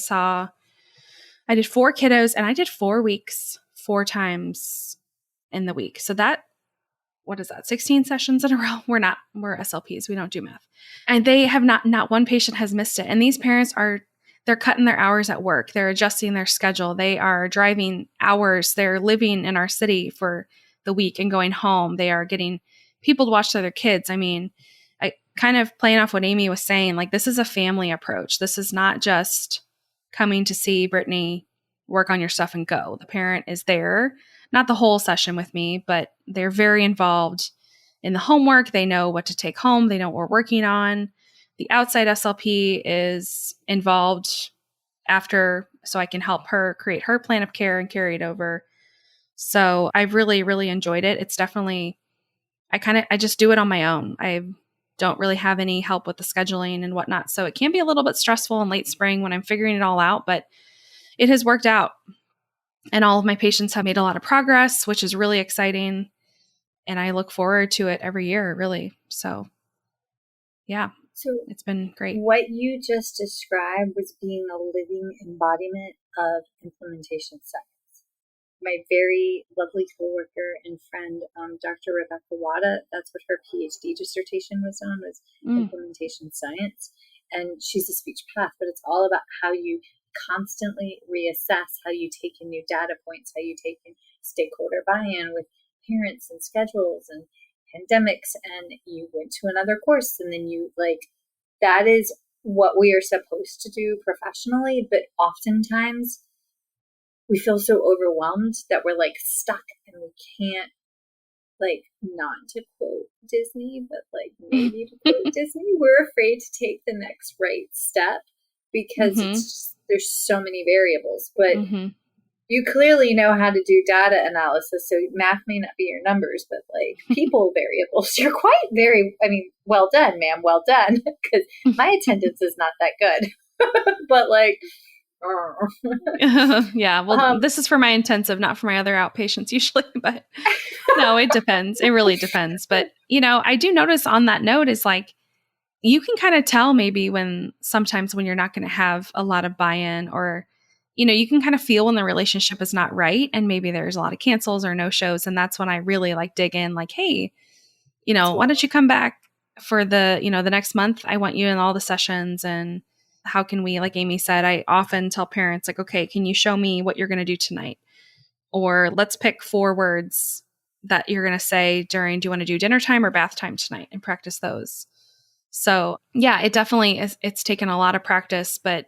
did 4 kiddos and I did 4 weeks, 4 times in the week. So what is that? 16 sessions in a row. We're SLPs. We don't do math. And they have not one patient has missed it. And these parents they're cutting their hours at work. They're adjusting their schedule. They are driving hours. They're living in our city for the week and going home. They are getting people to watch their kids. I mean, I kind of playing off what Amy was saying, like this is a family approach. This is not just coming to see Brittany, work on your stuff and go. The parent is there, not the whole session with me, but they're very involved in the homework. They know what to take home. They know what we're working on. The outside SLP is involved after, so I can help her create her plan of care and carry it over. So I've really, really enjoyed it. It's definitely, I just do it on my own. I don't really have any help with the scheduling and whatnot. So it can be a little bit stressful in late spring when I'm figuring it all out, but it has worked out. And all of my patients have made a lot of progress, which is really exciting. And I look forward to it every year, really. So yeah. So it's been great. What you just described was being a living embodiment of implementation science. My very lovely coworker and friend, Dr. Rebecca Wada, that's what her PhD dissertation was on, was implementation science. And she's a speech path, but it's all about how you constantly reassess, how you take in new data points, how you take in stakeholder buy-in with parents and schedules and pandemics, and you went to another course, and then that is what we are supposed to do professionally, but oftentimes we feel so overwhelmed that we're stuck and we can't, not to quote Disney, but maybe to quote Disney, we're afraid to take the next right step because there's so many variables, but you clearly know how to do data analysis, so math may not be your numbers, but people variables, you're well done, ma'am, well done, because my attendance is not that good. But yeah, well, this is for my intensive, not for my other outpatients usually, but no, it depends. It really depends. But, I do notice on that note is you can kind of tell maybe sometimes when you're not going to have a lot of buy-in, or you can kind of feel when the relationship is not right and maybe there's a lot of cancels or no shows. And that's when I really dig in, hey, why don't you come back for the next month? I want you in all the sessions. And how can we, like Amy said, I often tell parents okay, can you show me what you're going to do tonight? Or let's pick 4 words that you're going to say do you want to do dinner time or bath time tonight, and practice those. So yeah, it definitely is. It's taken a lot of practice, but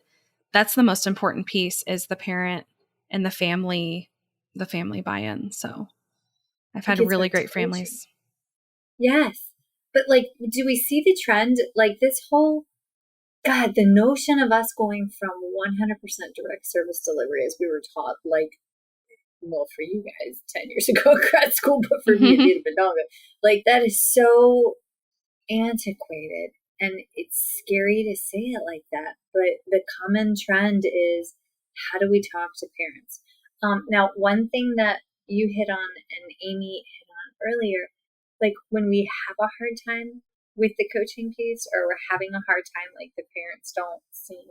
that's the most important piece is the parent and the family buy-in. So I've had really great families. Yes. But do we see the trend? This whole, God, the notion of us going from 100% direct service delivery as we were taught, well, for you guys 10 years ago in grad school, but for me, it had been longer. That is so antiquated. And it's scary to say it like that, but the common trend is, how do we talk to parents? Now, one thing that you hit on and Amy hit on earlier, when we have a hard time with the coaching piece, or we're having a hard time, the parents don't seem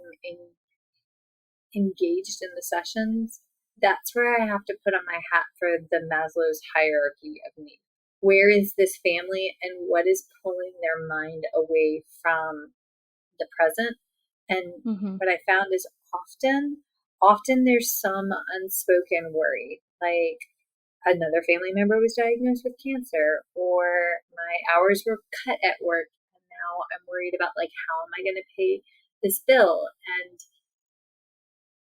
engaged in the sessions, that's where I have to put on my hat for the Maslow's hierarchy of need. Where is this family and what is pulling their mind away from the present? And what I found is often there's some unspoken worry, another family member was diagnosed with cancer, or my hours were cut at work, and now I'm worried about how am I going to pay this bill? And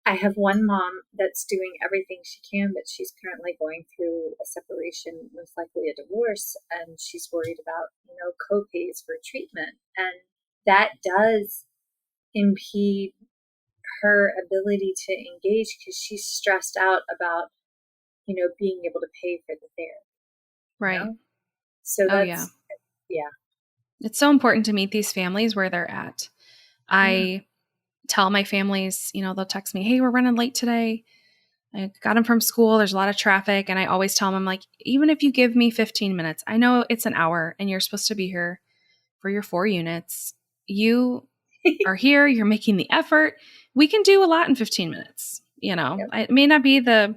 I have one mom that's doing everything she can, but she's currently going through a separation, most likely a divorce, and she's worried about, co-pays for treatment. And that does impede her ability to engage because she's stressed out about, being able to pay for the therapy. Right. So that's, yeah. It's so important to meet these families where they're at. I tell my families, they'll text me, hey, we're running late today. I got them from school. There's a lot of traffic. And I always tell them, I'm even if you give me 15 minutes, I know it's an hour and you're supposed to be here for your 4 units. You are here, you're making the effort. We can do a lot in 15 minutes. Yep. It may not be the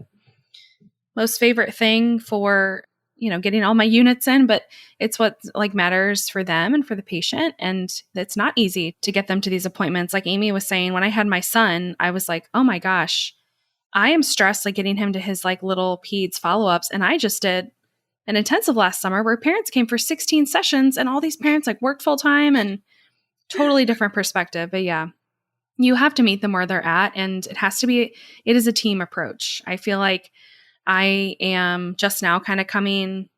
most favorite thing for, getting all my units in, but it's what like matters for them and for the patient. And it's not easy to get them to these appointments. Like Amy was saying, when I had my son, I was like, oh my gosh, I am stressed, like getting him to his like little peds follow-ups. And I just did an intensive last summer where parents came for 16 sessions, and all these parents like worked full time, and totally different perspective. But yeah, you have to meet them where they're at, and it is a team approach. I feel like I am just now kind of coming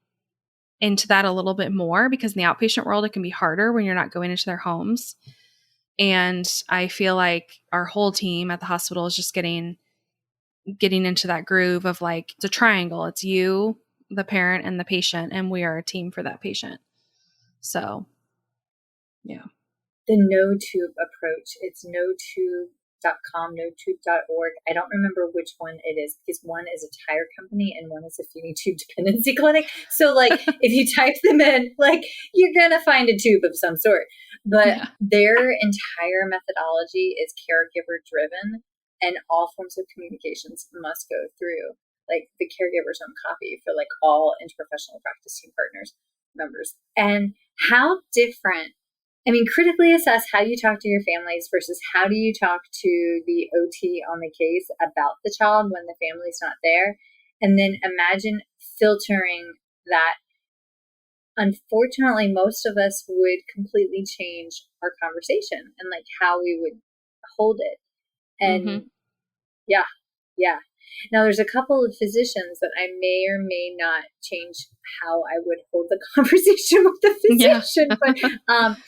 into that a little bit more, because in the outpatient world, it can be harder when you're not going into their homes. And I feel like our whole team at the hospital is just getting into that groove of like, it's a triangle. It's you, the parent, and the patient, and we are a team for that patient. So, yeah. The no-tube approach. It's notube.com, notube.org. I don't remember which one it is, because one is a tire company and one is a feeding tube dependency clinic. So like if you type them in, like you're going to find a tube of some sort. But their entire methodology is caregiver driven, and all forms of communications must go through like the caregiver's own copy for like all interprofessional practice team partners members. And how different, critically assess how you talk to your families versus how do you talk to the OT on the case about the child when the family's not there. And then imagine filtering that. Unfortunately, most of us would completely change our conversation and like how we would hold it. And yeah. Now there's a couple of physicians that I may or may not change how I would hold the conversation with the physician. But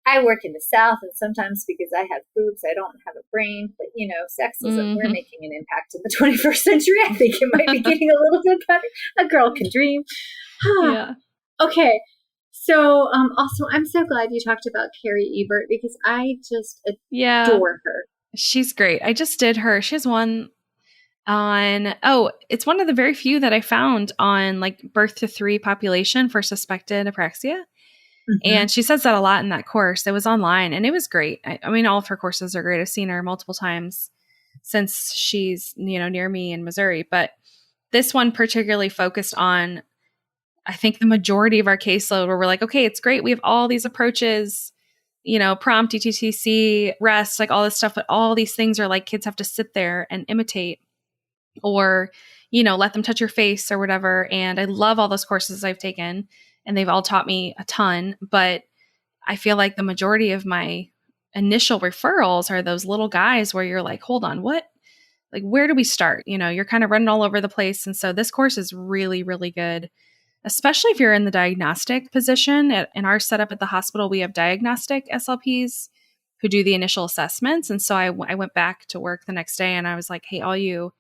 I work in the South, and sometimes because I have boobs, I don't have a brain. But, sexism, we're making an impact in the 21st century. I think it might be getting a little bit better. A girl can dream. Yeah. Okay. So also, I'm so glad you talked about Carrie Ebert, because I just adore her. She's great. I just did her. She has one on, it's one of the very few that I found on like birth to 3 population for suspected apraxia. And she says that a lot in that course. It was online and it was great. All of her courses are great. I've seen her multiple times since she's, near me in Missouri. But this one particularly focused on, I think, the majority of our caseload, where we're like, okay, it's great. We have all these approaches, prompt, DTTC, rest, like all this stuff. But all these things are like kids have to sit there and imitate, or, let them touch your face or whatever. And I love all those courses I've taken, and they've all taught me a ton. But I feel like the majority of my initial referrals are those little guys where you're like, hold on, what? Like, where do we start? You're kind of running all over the place. And so this course is really, really good, especially if you're in the diagnostic position. In our setup at the hospital, we have diagnostic SLPs who do the initial assessments. And so I went back to work the next day and I was like, hey, all you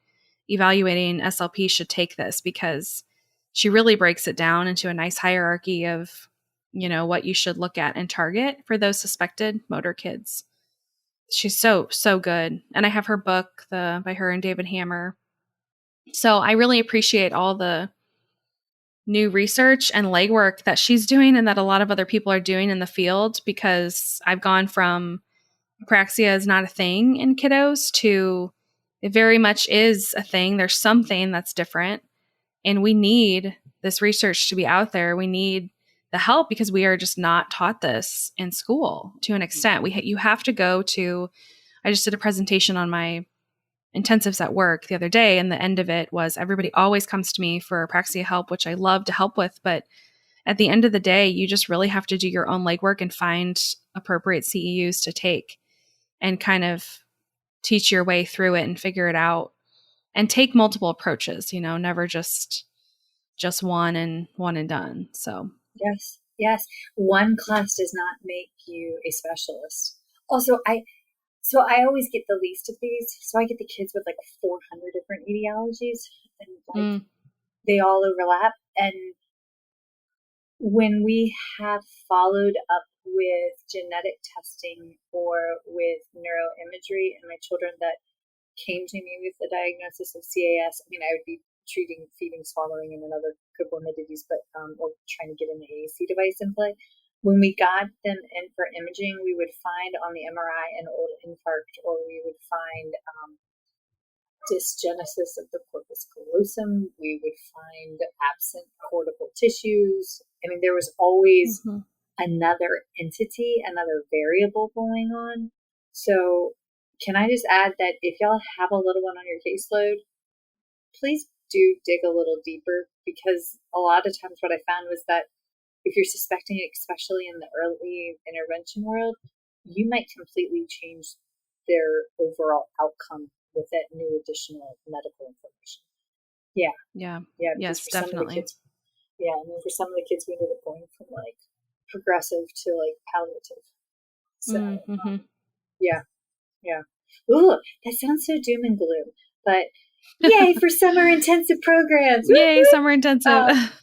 evaluating SLP should take this, because she really breaks it down into a nice hierarchy of, what you should look at and target for those suspected motor kids. She's so, so good. And I have her book, by her and David Hammer. So I really appreciate all the new research and legwork that she's doing and that a lot of other people are doing in the field, because I've gone from apraxia is not a thing in kiddos to it very much is a thing. There's something that's different. And we need this research to be out there. We need the help, because we are just not taught this in school to an extent. You have to go to, I just did a presentation on my intensives at work the other day, and the end of it was everybody always comes to me for apraxia help, which I love to help with. But at the end of the day, you just really have to do your own legwork and find appropriate CEUs to take and kind of teach your way through it and figure it out. And take multiple approaches, never just one and done. So Yes. One class does not make you a specialist. Also, I always get the least of these. So I get the kids with like 400 different etiologies, and like they all overlap. And when we have followed up with genetic testing or with neuroimagery in my children that came to me with the diagnosis of CAS, I would be treating feeding, swallowing, and other comorbidities, but or trying to get an AAC device in play. When we got them in for imaging, we would find on the MRI an old infarct, or we would find dysgenesis of the corpus callosum. We would find absent cortical tissues. I mean, there was always another entity, another variable going on. So can I just add that if y'all have a little one on your caseload, please do dig a little deeper, because a lot of times what I found was that if you're suspecting it, especially in the early intervention world, you might completely change their overall outcome with that new additional medical information. Yeah. Yes, definitely. I mean, for some of the kids, we ended up going from like progressive to like palliative. So, yeah. Ooh, that sounds so doom and gloom, but yay for summer intensive programs. Yay, summer intensive.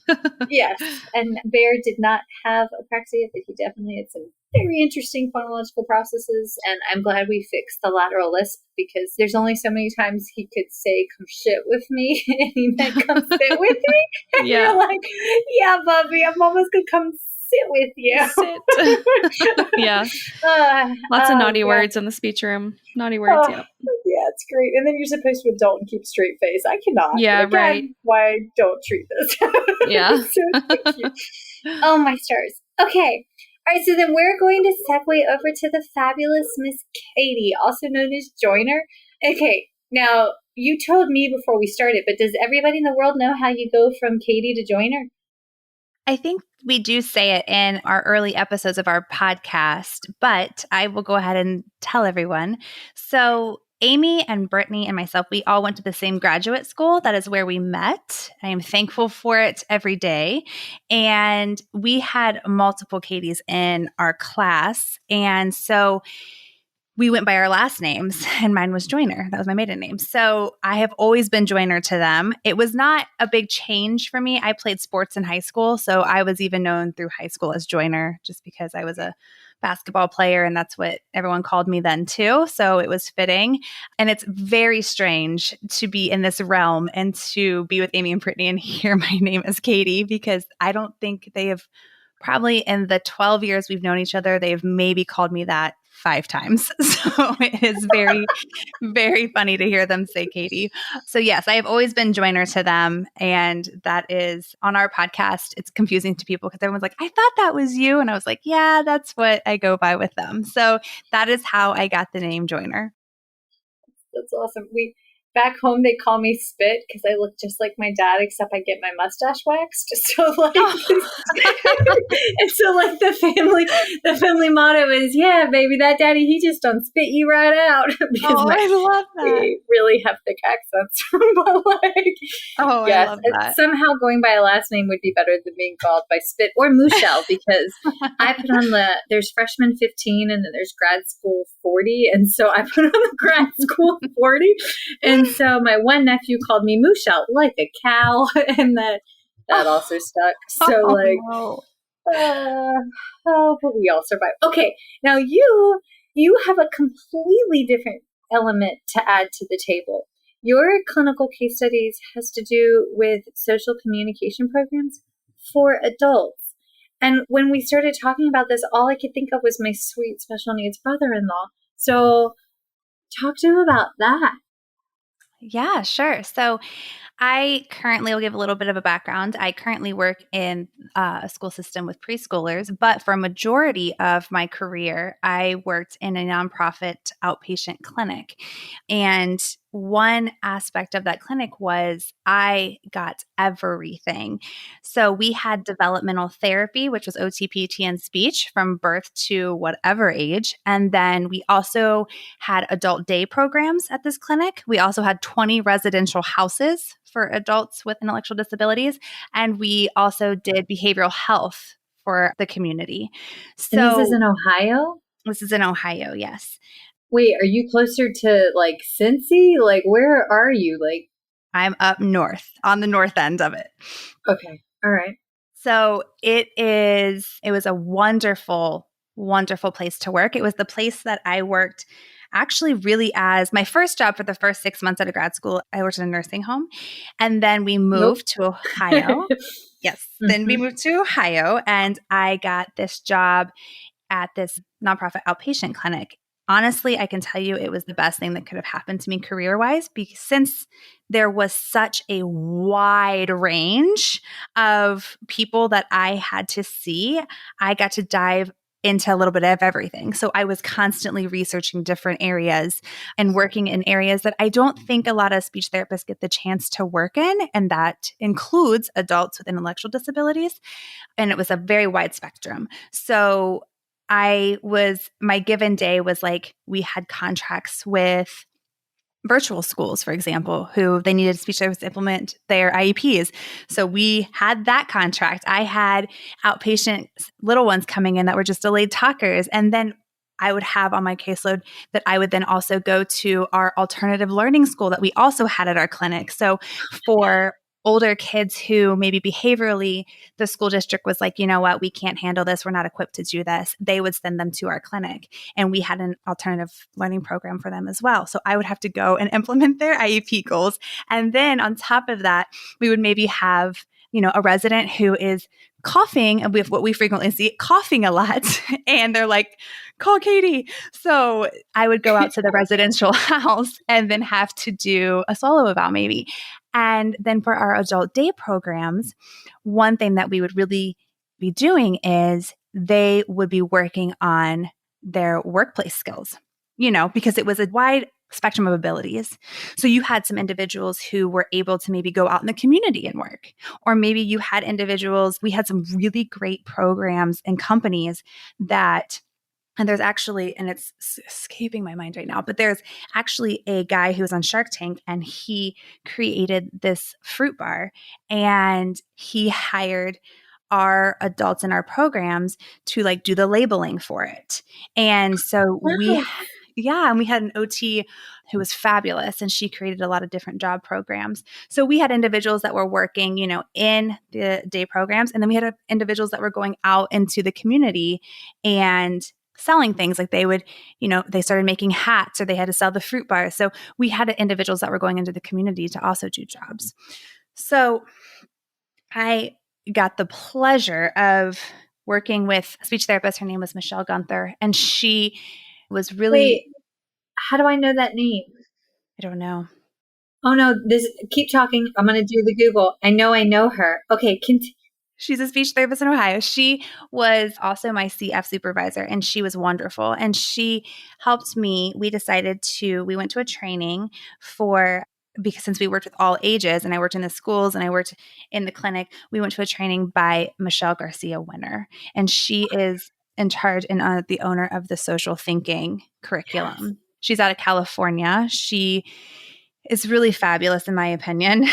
Yes, and Bear did not have apraxia, but he definitely had some very interesting phonological processes, and I'm glad we fixed the lateral lisp, because there's only so many times he could say come shit with me, and he meant come sit with me, and Yeah. you're like, yeah, Bubby, I'm almost gonna come sit with you. Yeah. Lots of naughty words in the speech room. Naughty words, yeah. Yeah, it's great. And then you're supposed to adult and keep straight face. I cannot. Yeah, Again, right. Why don't treat this? Yeah. So thank you. Oh, my stars. Okay. All right, so then we're going to segue over to the fabulous Miss Katie, also known as Joyner. Okay, now you told me before we started, but does everybody in the world know how you go from Katie to Joyner? I think we do say it in our early episodes of our podcast, but I will go ahead and tell everyone. So Amy and Brittany and myself, we all went to the same graduate school. That is where we met. I am thankful for it every day. And we had multiple Katies in our class. And so we went by our last names, and mine was Joyner. That was my maiden name. So I have always been Joyner to them. It was not a big change for me. I played sports in high school, so I was even known through high school as Joyner, just because I was a basketball player, and that's what everyone called me then too. So it was fitting. And it's very strange to be in this realm and to be with Amy and Brittany and hear my name as Katie, because I don't think they have, probably in the 12 years we've known each other, they've maybe called me that 5 times. So it is very, very funny to hear them say Katie. So yes, I have always been Joyner to them. And that is on our podcast. It's confusing to people because everyone's like, I thought that was you. And I was like, yeah, that's what I go by with them. So that is how I got the name Joyner. That's awesome. Back home, they call me Spit because I look just like my dad, except I get my mustache waxed. So like, and so like the family motto is, yeah, baby, that daddy, he just don't spit you right out. Because I love that. We really have thick accents. But like, I love that. Somehow going by a last name would be better than being called by Spit or Mushel, because I put on there's freshman 15 and then there's grad school 40. And so I put on the grad school 40. And so my one nephew called me Mushel, like a cow, and that also stuck. So but we all survived. Okay, now you have a completely different element to add to the table. Your clinical case studies has to do with social communication programs for adults. And when we started talking about this, all I could think of was my sweet special needs brother-in-law. So talk to him about that. Yeah, sure. So I currently will give a little bit of a background. I currently work in a school system with preschoolers, but for a majority of my career, I worked in a nonprofit outpatient clinic. And one aspect of that clinic was I got everything. So we had developmental therapy, which was OT, PT, and speech from birth to whatever age. And then we also had adult day programs at this clinic. We also had 20 residential houses for adults with intellectual disabilities. And we also did behavioral health for the community. So and this is in Ohio? This is in Ohio, yes. Wait, are you closer to like Cincy? Like, where are you? Like, I'm up north, on the north end of it. Okay. All right. So it was a wonderful, wonderful place to work. It was the place that I worked actually really as my first job for the first 6 months out of grad school. I worked in a nursing home, and then we moved to Ohio. Yes. Then we moved to Ohio, and I got this job at this nonprofit outpatient clinic. Honestly, I can tell you it was the best thing that could have happened to me career-wise, because since there was such a wide range of people that I had to see, I got to dive into a little bit of everything. So I was constantly researching different areas and working in areas that I don't think a lot of speech therapists get the chance to work in, and that includes adults with intellectual disabilities. And it was a very wide spectrum. So my given day was like, we had contracts with virtual schools, for example, who they needed speech therapists to implement their IEPs. So we had that contract. I had outpatient little ones coming in that were just delayed talkers. And then I would have on my caseload that I would then also go to our alternative learning school that we also had at our clinic. So for older kids who maybe behaviorally, the school district was like, you know what, we can't handle this. We're not equipped to do this. They would send them to our clinic. And we had an alternative learning program for them as well. So I would have to go and implement their IEP goals. And then on top of that, we would maybe have, a resident who is coughing, and with what we frequently see, coughing a lot. And they're like, call Katie. So I would go out to the residential house and then have to do a solo eval maybe. And then for our adult day programs, one thing that we would really be doing is they would be working on their workplace skills, because it was a wide spectrum of abilities. So you had some individuals who were able to maybe go out in the community and work, or maybe you had individuals, we had some really great programs and companies that, and there's actually, and it's escaping my mind right now, but there's actually a guy who was on Shark Tank, and he created this fruit bar, and he hired our adults in our programs to like do the labeling for it. And so and we had an OT who was fabulous, and she created a lot of different job programs. So we had individuals that were working, in the day programs, and then we had individuals that were going out into the community and selling things. Like they would, they started making hats, or they had to sell the fruit bars. So we had individuals that were going into the community to also do jobs. So I got the pleasure of working with a speech therapist. Her name was Michelle Gunther, and she was really... Wait, how do I know that name? I don't know. Oh no, keep talking. I'm going to do the Google. I know her. Okay, She's a speech therapist in Ohio. She was also my CF supervisor, and she was wonderful. And she helped me. We went to a training because since we worked with all ages, and I worked in the schools and I worked in the clinic, we went to a training by Michelle Garcia Winner. And she is in charge and the owner of the social thinking curriculum. Yes. She's out of California. She is really fabulous in my opinion.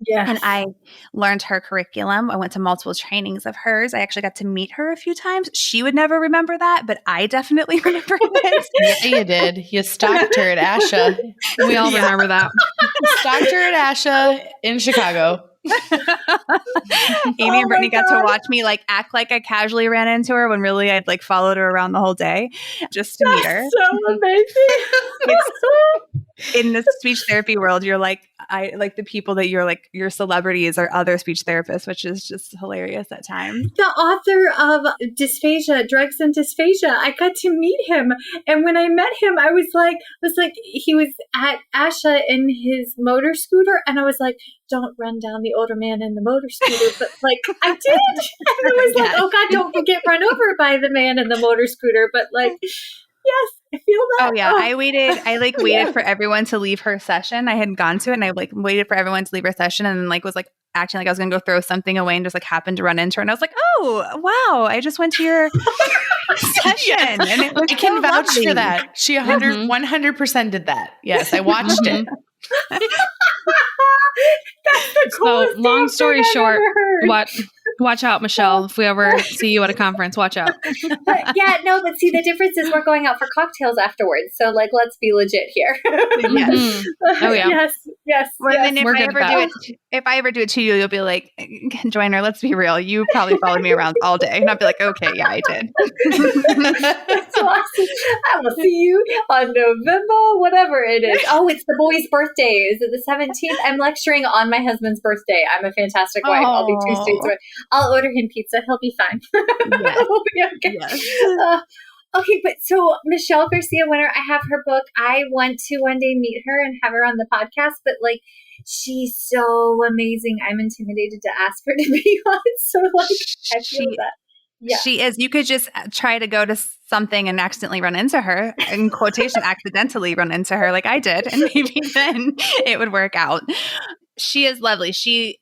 Yes. And I learned her curriculum. I went to multiple trainings of hers. I actually got to meet her a few times. She would never remember that, but I definitely remember it. Yeah, you did. You stalked her at ASHA. We all remember that. Stalked her at ASHA in Chicago. Amy and Brittany got to watch me like act like I casually ran into her when really I'd like followed her around the whole day just to meet her. So amazing. In the speech therapy world, you're like, I like the people that you're like, your celebrities are other speech therapists, which is just hilarious at times. The author of Dysphagia, Drugs and Dysphagia, I got to meet him. And when I met him, I was like, he was at ASHA in his motor scooter. And I was like, don't run down the older man in the motor scooter. But like, I did. And I was like, oh God, don't get run over by the man in the motor scooter. But like, yes, I feel that. Oh yeah. I waited for everyone to leave her session. I hadn't gone to it, and I like waited for everyone to leave her session, and like was like acting like I was going to go throw something away, and just like happened to run into her. And I was like, oh wow, I just went to your session. And it was I can vouch for that. She 100% did that. Yes. I watched it. That's the coolest So long story short, Watch out, Michelle. If we ever see you at a conference, watch out. But see, the difference is we're going out for cocktails afterwards. So like, let's be legit here. Yes. Oh yeah. Yes. Well, yes. then if I ever do it to you, you'll be like, Joyner, let's be real. You probably followed me around all day. And I'll be like, okay, yeah, I did. That's awesome. I will see you on November, whatever it is. Oh, it's the boy's birthday. Is it the 17th? I'm lecturing on my husband's birthday. I'm a fantastic wife. I'll be 2 states away. I'll order him pizza. He'll be fine. Yes. We'll be okay. Yes. Okay, but so Michelle Garcia-Winter, I have her book. I want to one day meet her and have her on the podcast, but like, she's so amazing. I'm intimidated to ask her to be on. So like, I feel that. Yeah. She is. You could just try to go to something and accidentally run into her, in quotation, accidentally run into her like I did, and maybe then it would work out. She is lovely. She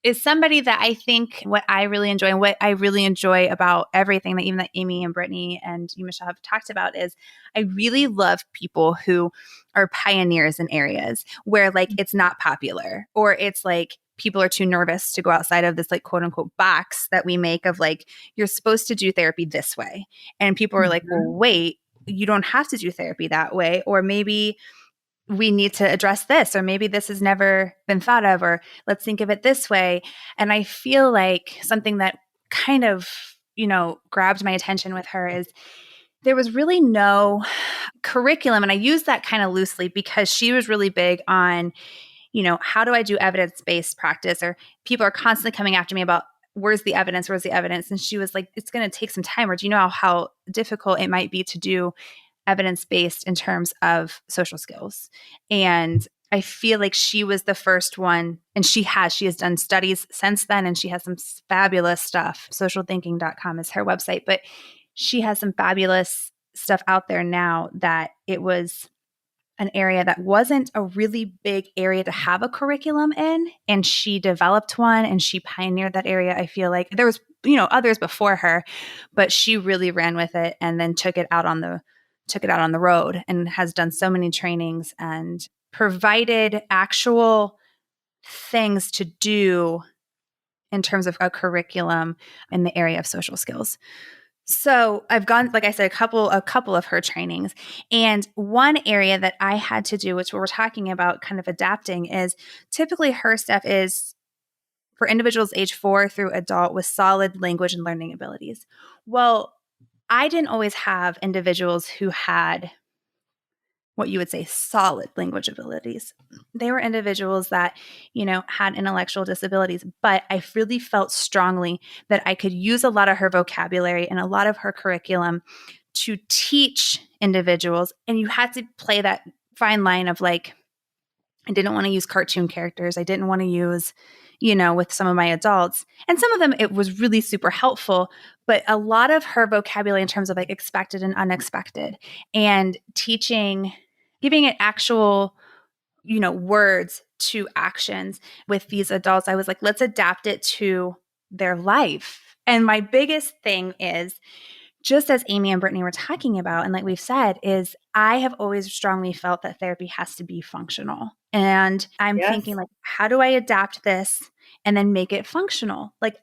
is somebody that I think what I really enjoy and what I really enjoy about everything that even that Amy and Brittany and you, Michelle, have talked about is I really love people who are pioneers in areas where like it's not popular or it's like people are too nervous to go outside of this like quote unquote box that we make of like, you're supposed to do therapy this way. And people are like, well, wait, you don't have to do therapy that way. Or maybe we need to address this, or maybe this has never been thought of, or let's think of it this way. And I feel like something that kind of, grabbed my attention with her is there was really no curriculum. And I use that kind of loosely because she was really big on, how do I do evidence-based practice? Or people are constantly coming after me about where's the evidence? Where's the evidence? And she was like, it's going to take some time. Or do you know how difficult it might be to do evidence-based in terms of social skills? And I feel like she was the first one, and she has done studies since then, and she has some fabulous stuff. Socialthinking.com is her website, but she has some fabulous stuff out there now that it was an area that wasn't a really big area to have a curriculum in, and she developed one and she pioneered that area. I feel like there was, others before her, but she really ran with it and then took it out on the road and has done so many trainings and provided actual things to do in terms of a curriculum in the area of social skills. So I've gone, like I said, a couple of her trainings. And one area that I had to do, which we're talking about kind of adapting, is typically her stuff is for individuals age 4 through adult with solid language and learning abilities. Well, I didn't always have individuals who had what you would say solid language abilities. They were individuals that, had intellectual disabilities, but I really felt strongly that I could use a lot of her vocabulary and a lot of her curriculum to teach individuals. And you had to play that fine line of like, I didn't want to use cartoon characters. I didn't want to use, with some of my adults. And some of them, it was really super helpful. But a lot of her vocabulary in terms of like expected and unexpected and teaching, giving it actual, words to actions with these adults, I was like, let's adapt it to their life. And my biggest thing is, just as Amy and Brittany were talking about, and like we've said, is I have always strongly felt that therapy has to be functional. And I'm thinking like, how do I adapt this and then make it functional? Like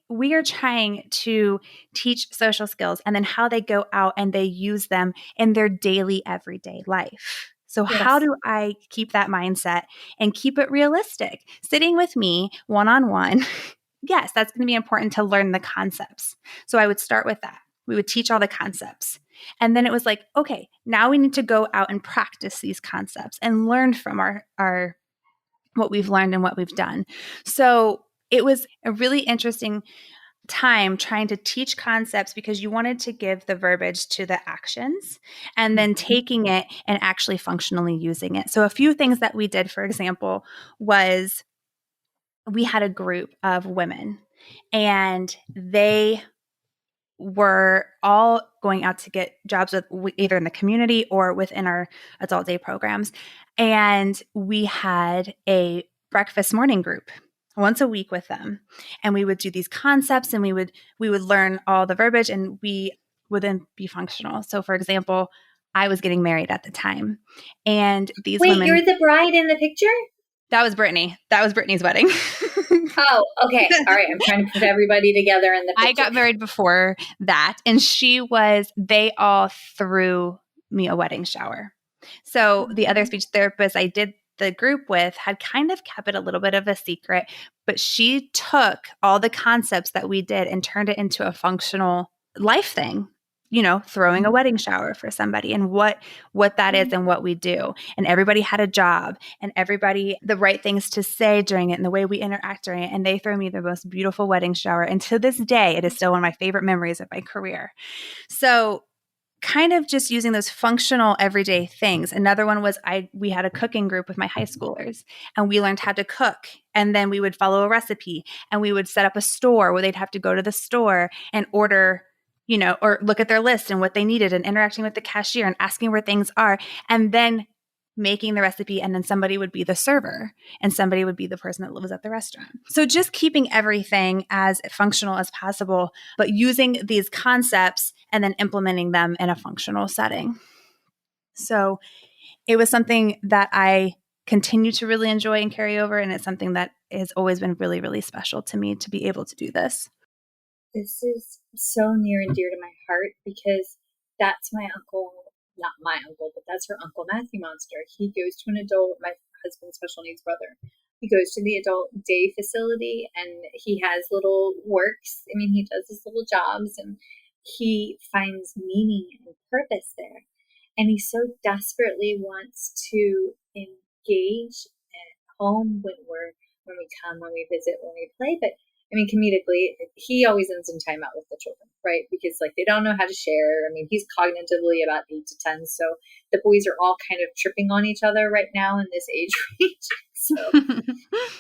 we are trying to teach social skills and then how they go out and they use them in their daily, everyday life. So how do I keep that mindset and keep it realistic? Sitting with me one-on-one, yes, that's going to be important to learn the concepts. So I would start with that. We would teach all the concepts. And then it was like, okay, now we need to go out and practice these concepts and learn from our what we've learned and what we've done. So it was a really interesting time trying to teach concepts because you wanted to give the verbiage to the actions and then taking it and actually functionally using it. So a few things that we did, for example, was we had a group of women and they were all going out to get jobs with either in the community or within our adult day programs. And we had a breakfast morning group once a week with them. And we would do these concepts and we would learn all the verbiage and we would then be functional. So for example, I was getting married at the time. And these women— Wait, you're the bride in the picture? That was Brittany. That was Brittany's wedding. Oh, okay. All right. I'm trying to put everybody together in the picture. I got married before that, and they all threw me a wedding shower. So the other speech therapist I did the group with had kind of kept it a little bit of a secret, but she took all the concepts that we did and turned it into a functional life thing, throwing a wedding shower for somebody and what that is and what we do. And everybody had a job and everybody the right things to say during it and the way we interact during it. And they threw me the most beautiful wedding shower. And to this day, it is still one of my favorite memories of my career. So kind of just using those functional everyday things. Another one was we had a cooking group with my high schoolers and we learned how to cook. And then we would follow a recipe and we would set up a store where they'd have to go to the store and order, or look at their list and what they needed and interacting with the cashier and asking where things are and then making the recipe. And then somebody would be the server and somebody would be the person that was at the restaurant. So just keeping everything as functional as possible, but using these concepts and then implementing them in a functional setting. So it was something that I continue to really enjoy and carry over. And it's something that has always been really, really special to me to be able to do this. This is so near and dear to my heart because that's my uncle. Not my uncle, but that's her uncle, Matthew Monster. He goes to an adult, my husband's special needs brother. He goes to the adult day facility and he has little works. I mean, he does his little jobs and he finds meaning and purpose there. And he so desperately wants to engage at home when we come, when we visit, when we play. But I mean, comedically, he always ends in timeout with the children, right? Because they don't know how to share. I mean, he's cognitively about 8 to 10. So the boys are all kind of tripping on each other right now in this age range. So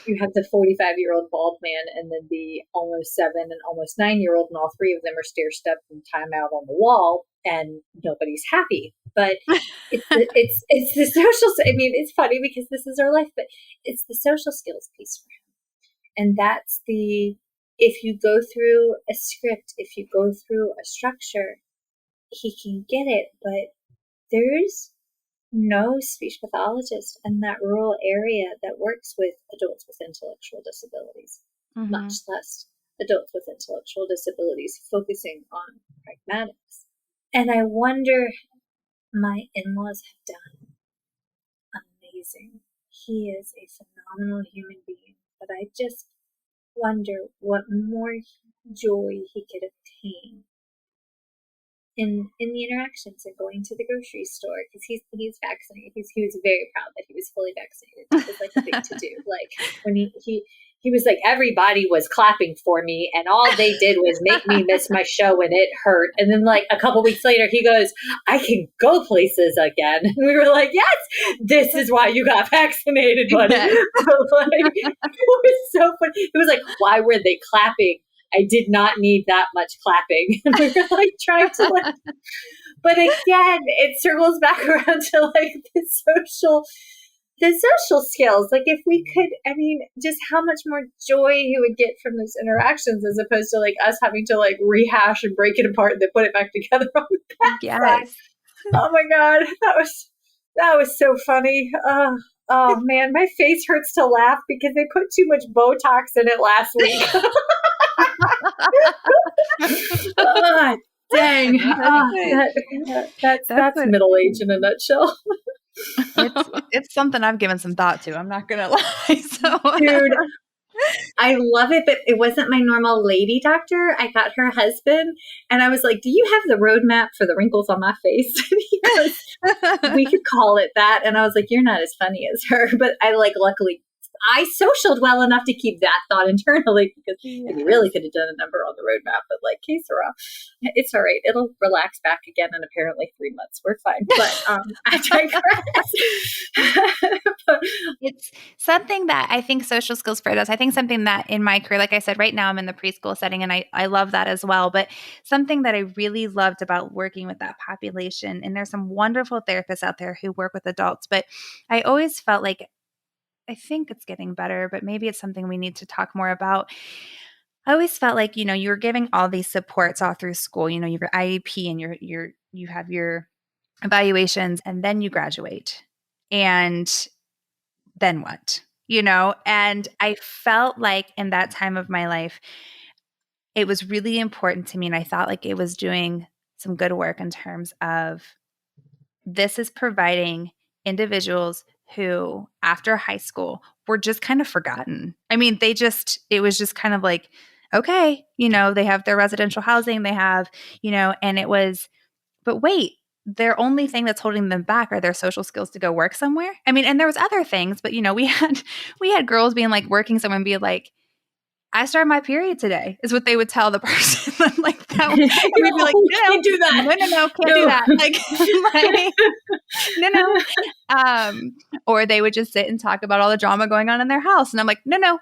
you have the 45-year-old bald man and then the almost 7 and almost 9-year-old, and all three of them are stair-stepped and timeout on the wall, and nobody's happy. But it's the social. I mean, it's funny because this is our life, but it's the social skills piece for him. And that's if you go through a script, if you go through a structure, he can get it. But there's no speech pathologist in that rural area that works with adults with intellectual disabilities, much less adults with intellectual disabilities focusing on pragmatics. And I wonder, my in-laws have done amazing. He is a phenomenal human being. But I just wonder what more joy he could obtain in the interactions and going to the grocery store, because he's vaccinated. He was very proud that he was fully vaccinated. It was a big to do. When he was everybody was clapping for me, and all they did was make me miss my show, and it hurt. And then a couple weeks later, he goes, "I can go places again." And we were like, "Yes, this is why you got vaccinated, buddy." Yes. It was so funny. It was why were they clapping? I did not need that much clapping. And we were trying to but again, it circles back around to the social skills. If we could, just how much more joy he would get from those interactions as opposed to us having to rehash and break it apart and then put it back together on the back. Yes. Oh my God. That was so funny. Oh man, my face hurts to laugh because they put too much Botox in it last week. Oh, dang. That's middle age in a nutshell. It's something I've given some thought to. I'm not going to lie. So. Dude, I love it, but it wasn't my normal lady doctor. I got her husband, and I was like, "Do you have the roadmap for the wrinkles on my face?" And he goes, "We could call it that." And I was like, "You're not as funny as her," but I luckily I socialed well enough to keep that thought internally, because we really could have done a number on the roadmap, but que sera. It's all right. It'll relax back again in apparently 3 months. We're fine. But I digress. It's something that I think social skills for those. I think something that in my career, like I said, right now I'm in the preschool setting, and I love that as well. But something that I really loved about working with that population, and there's some wonderful therapists out there who work with adults, but I always felt I think it's getting better, but maybe it's something we need to talk more about. I always felt you're giving all these supports all through school. You have your IEP and you have your evaluations, and then you graduate. And then what? and I felt like in that time of my life, it was really important to me. And I thought like it was doing some good work in terms of this is providing individuals who after high school were just kind of forgotten. I mean, it was just kind of like, okay, they have their residential housing, they have, and it was, but wait, their only thing that's holding them back are their social skills to go work somewhere. I mean, and there was other things, but we had girls being like working somewhere and be like, I started my period today, is what they would tell the person. Like that, and we'd be like, can't do that. No, can't do that. No. Or they would just sit and talk about all the drama going on in their house, and I'm like, no.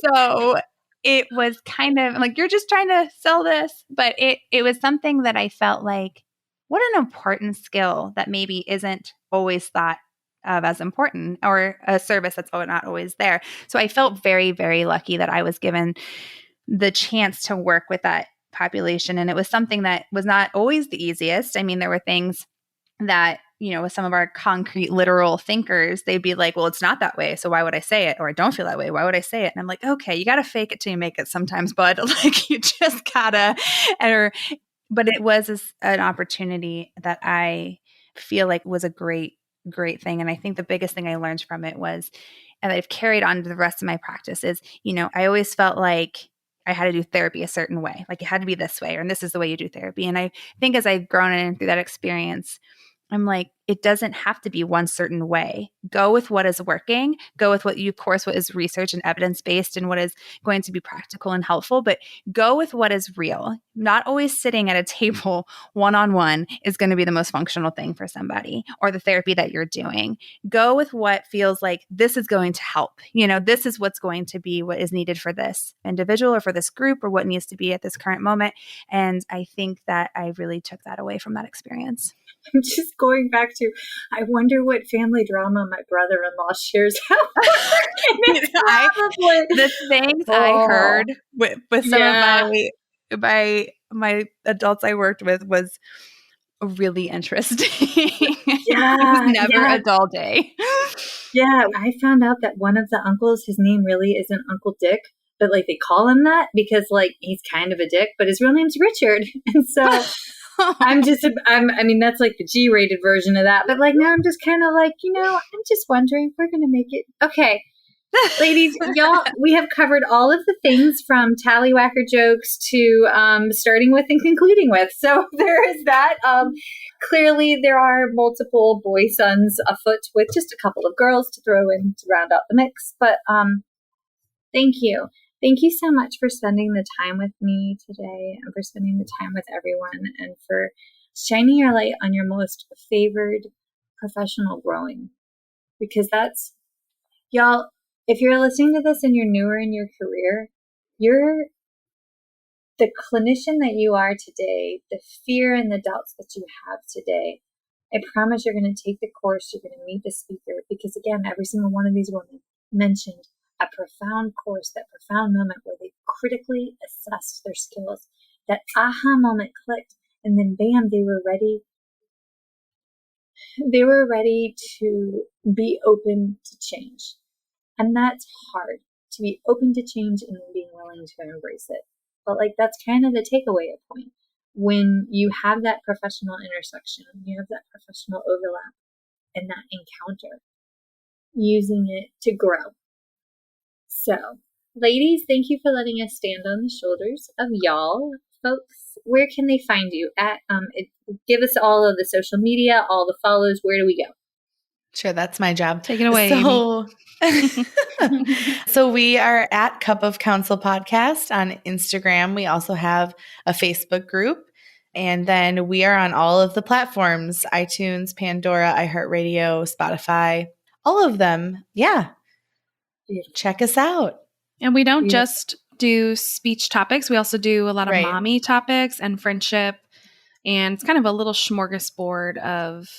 So it was kind of like, you're just trying to sell this, but it was something that I felt like, what an important skill that maybe isn't always thought of as important, or a service that's not always there. So I felt very, very lucky that I was given the chance to work with that population. And it was something that was not always the easiest. I mean, there were things that, with some of our concrete, literal thinkers, they'd be like, well, it's not that way, so why would I say it? Or I don't feel that way, why would I say it? And I'm like, okay, you got to fake it till you make it sometimes, bud. Like you just gotta, but it was an opportunity that I feel like was a great thing. And I think the biggest thing I learned from it was, and I've carried on to the rest of my practice is, I always felt like I had to do therapy a certain way. Like it had to be this way, and this is the way you do therapy. And I think as I've grown in through that experience, I'm like, it doesn't have to be one certain way. Go with what is working. Go with what is research and evidence-based and what is going to be practical and helpful, but go with what is real. Not always sitting at a table one-on-one is going to be the most functional thing for somebody, or the therapy that you're doing. Go with what feels like this is going to help. This is what's going to be what is needed for this individual or for this group, or what needs to be at this current moment. And I think that I really took that away from that experience. I'm just going back to, I wonder what family drama my brother-in-law shares. The things I heard with some of my adults I worked with was really interesting. It was never a dull day. Yeah, I found out that one of the uncles, his name really isn't Uncle Dick, but like they call him that because like he's kind of a dick, but his real name's Richard. And so I mean, that's like the G-rated version of that. But like now I'm just kind of like, I'm just wondering if we're going to make it. Okay. Ladies, y'all, we have covered all of the things from tallywhacker jokes to starting with and concluding with. So there is that. Clearly, there are multiple boy sons afoot with just a couple of girls to throw in to round out the mix. But thank you. Thank you so much for spending the time with me today, and for spending the time with everyone, and for shining your light on your most favored professional growing. Because that's, y'all, if you're listening to this and you're newer in your career, you're the clinician that you are today, the fear and the doubts that you have today. I promise you're going to take the course, you're going to meet the speaker, because again, every single one of these women mentioned a profound course, that profound moment where they critically assessed their skills, that aha moment clicked, and then bam, they were ready. They were ready to be open to change. And that's hard, to be open to change and then being willing to embrace it. But like, that's kind of the takeaway point. When you have that professional intersection, you have that professional overlap and that encounter, using it to grow. So, ladies, thank you for letting us stand on the shoulders of y'all. Folks, where can they find you? Give us all of the social media, all the follows. Where do we go? Sure, that's my job. Take it away. So we are at Cup of Council Podcast on Instagram. We also have a Facebook group. And then we are on all of the platforms: iTunes, Pandora, iHeartRadio, Spotify, all of them. Yeah. Check us out. And we don't just do speech topics. We also do a lot of mommy topics and friendship. And it's kind of a little smorgasbord of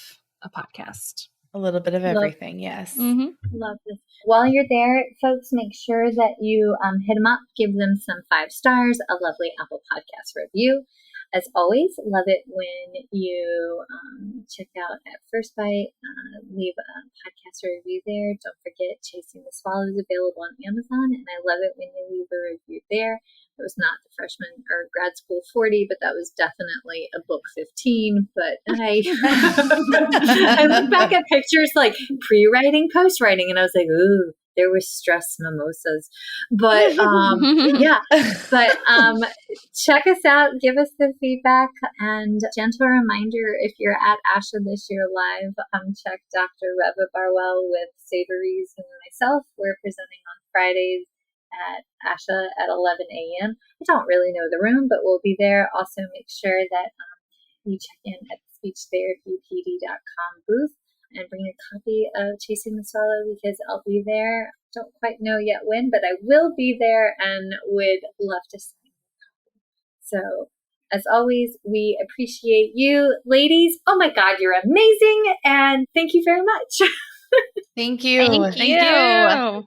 a podcast. A little bit of everything, yes. Mm-hmm. Love this. While you're there, folks, make sure that you hit them up, give them some 5 stars, a lovely Apple Podcast review. As always, love it when you check out at First Bite, leave a podcast review there. Don't forget, Chasing the Swallow is available on Amazon, and I love it when you leave a review there. It was not the freshman or grad school 40, but that was definitely a book 15. But I look back at pictures like pre-writing, post-writing, and I was like, ooh, there was stress mimosas. But yeah, but check us out, give us the feedback, and gentle reminder, if you're at ASHA this year live, check Dr. Reva Barwell with Savories and myself. We're presenting on Fridays at ASHA at 11 a.m. I don't really know the room, but we'll be there. Also, make sure that you check in at the speechtherapypd.com booth and bring a copy of Chasing the Swallow, because I'll be there. Don't quite know yet when, but I will be there and would love to sign a copy. So, as always, we appreciate you, ladies. Oh my God, you're amazing. And thank you very much. Thank you. Thank you.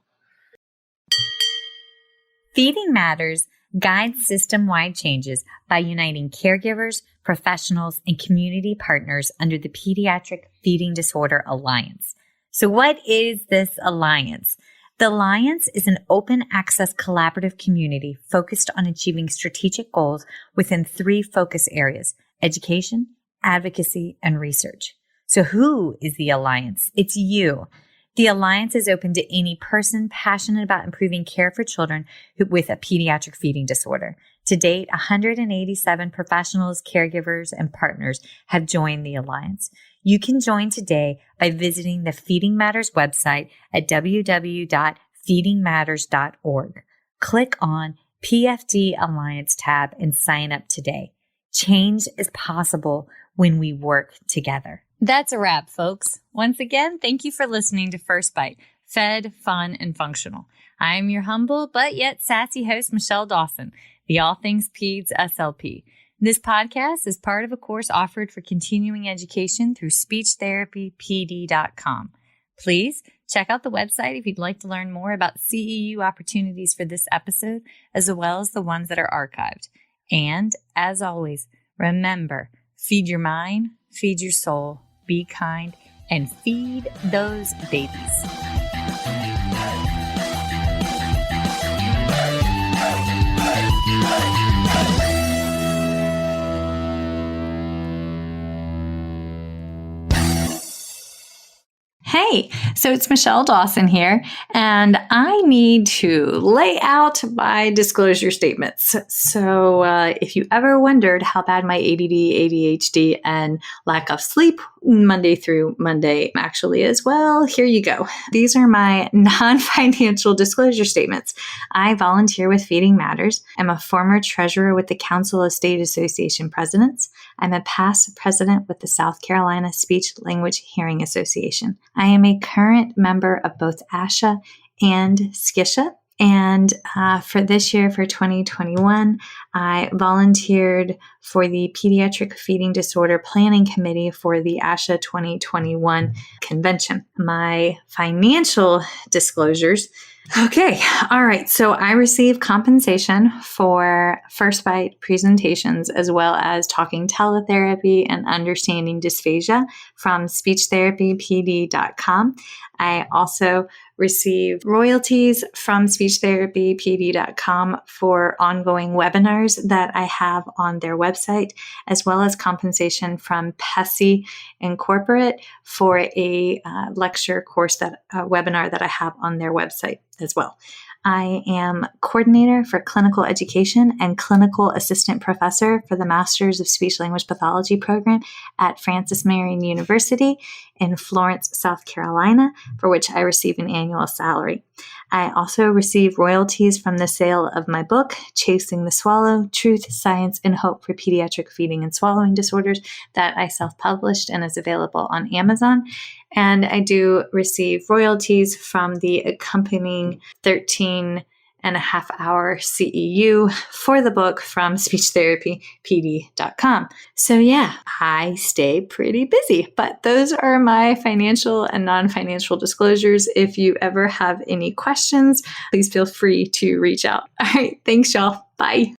Feeding Matters guides system-wide changes by uniting caregivers, professionals, and community partners under the Pediatric Feeding Disorder Alliance. So what is this alliance? The Alliance is an open access collaborative community focused on achieving strategic goals within 3 focus areas: education, advocacy, and research. So who is the Alliance? It's you. The Alliance is open to any person passionate about improving care for children with a pediatric feeding disorder. To date, 187 professionals, caregivers, and partners have joined the Alliance. You can join today by visiting the Feeding Matters website at www.feedingmatters.org. Click on PFD Alliance tab and sign up today. Change is possible when we work together. That's a wrap, folks. Once again, thank you for listening to First Bite, fed, fun, and functional. I am your humble but yet sassy host, Michelle Dawson, the All Things Peds SLP. This podcast is part of a course offered for continuing education through speechtherapypd.com. Please check out the website if you'd like to learn more about CEU opportunities for this episode, as well as the ones that are archived. And as always, remember, feed your mind, feed your soul, be kind, and feed those babies. Hey, so it's Michelle Dawson here, and I need to lay out my disclosure statements. So if you ever wondered how bad my ADD, ADHD, and lack of sleep Monday through Monday actually is, well, here you go. These are my non-financial disclosure statements. I volunteer with Feeding Matters. I'm a former treasurer with the Council of State Association Presidents. I'm a past president with the South Carolina Speech Language Hearing Association. I am a current member of both ASHA and SCISHA. And for this year, for 2021, I volunteered for the Pediatric Feeding Disorder Planning Committee for the ASHA 2021 convention. My financial disclosures. Okay. All right. So I receive compensation for First Bite presentations, as well as talking teletherapy and understanding dysphagia from speechtherapypd.com. I also receive royalties from speechtherapypd.com for ongoing webinars that I have on their website, as well as compensation from PESI Incorporate for a lecture course webinar that I have on their website as well. I am coordinator for clinical education and clinical assistant professor for the Masters of Speech Language Pathology program at Francis Marion University in Florence, South Carolina, for which I receive an annual salary. I also receive royalties from the sale of my book, Chasing the Swallow, Truth, Science, and Hope for Pediatric Feeding and Swallowing Disorders, that I self-published and is available on Amazon. And I do receive royalties from the accompanying 13.5-hour CEU for the book from speechtherapypd.com. So yeah, I stay pretty busy, but those are my financial and non-financial disclosures. If you ever have any questions, please feel free to reach out. All right. Thanks, y'all. Bye.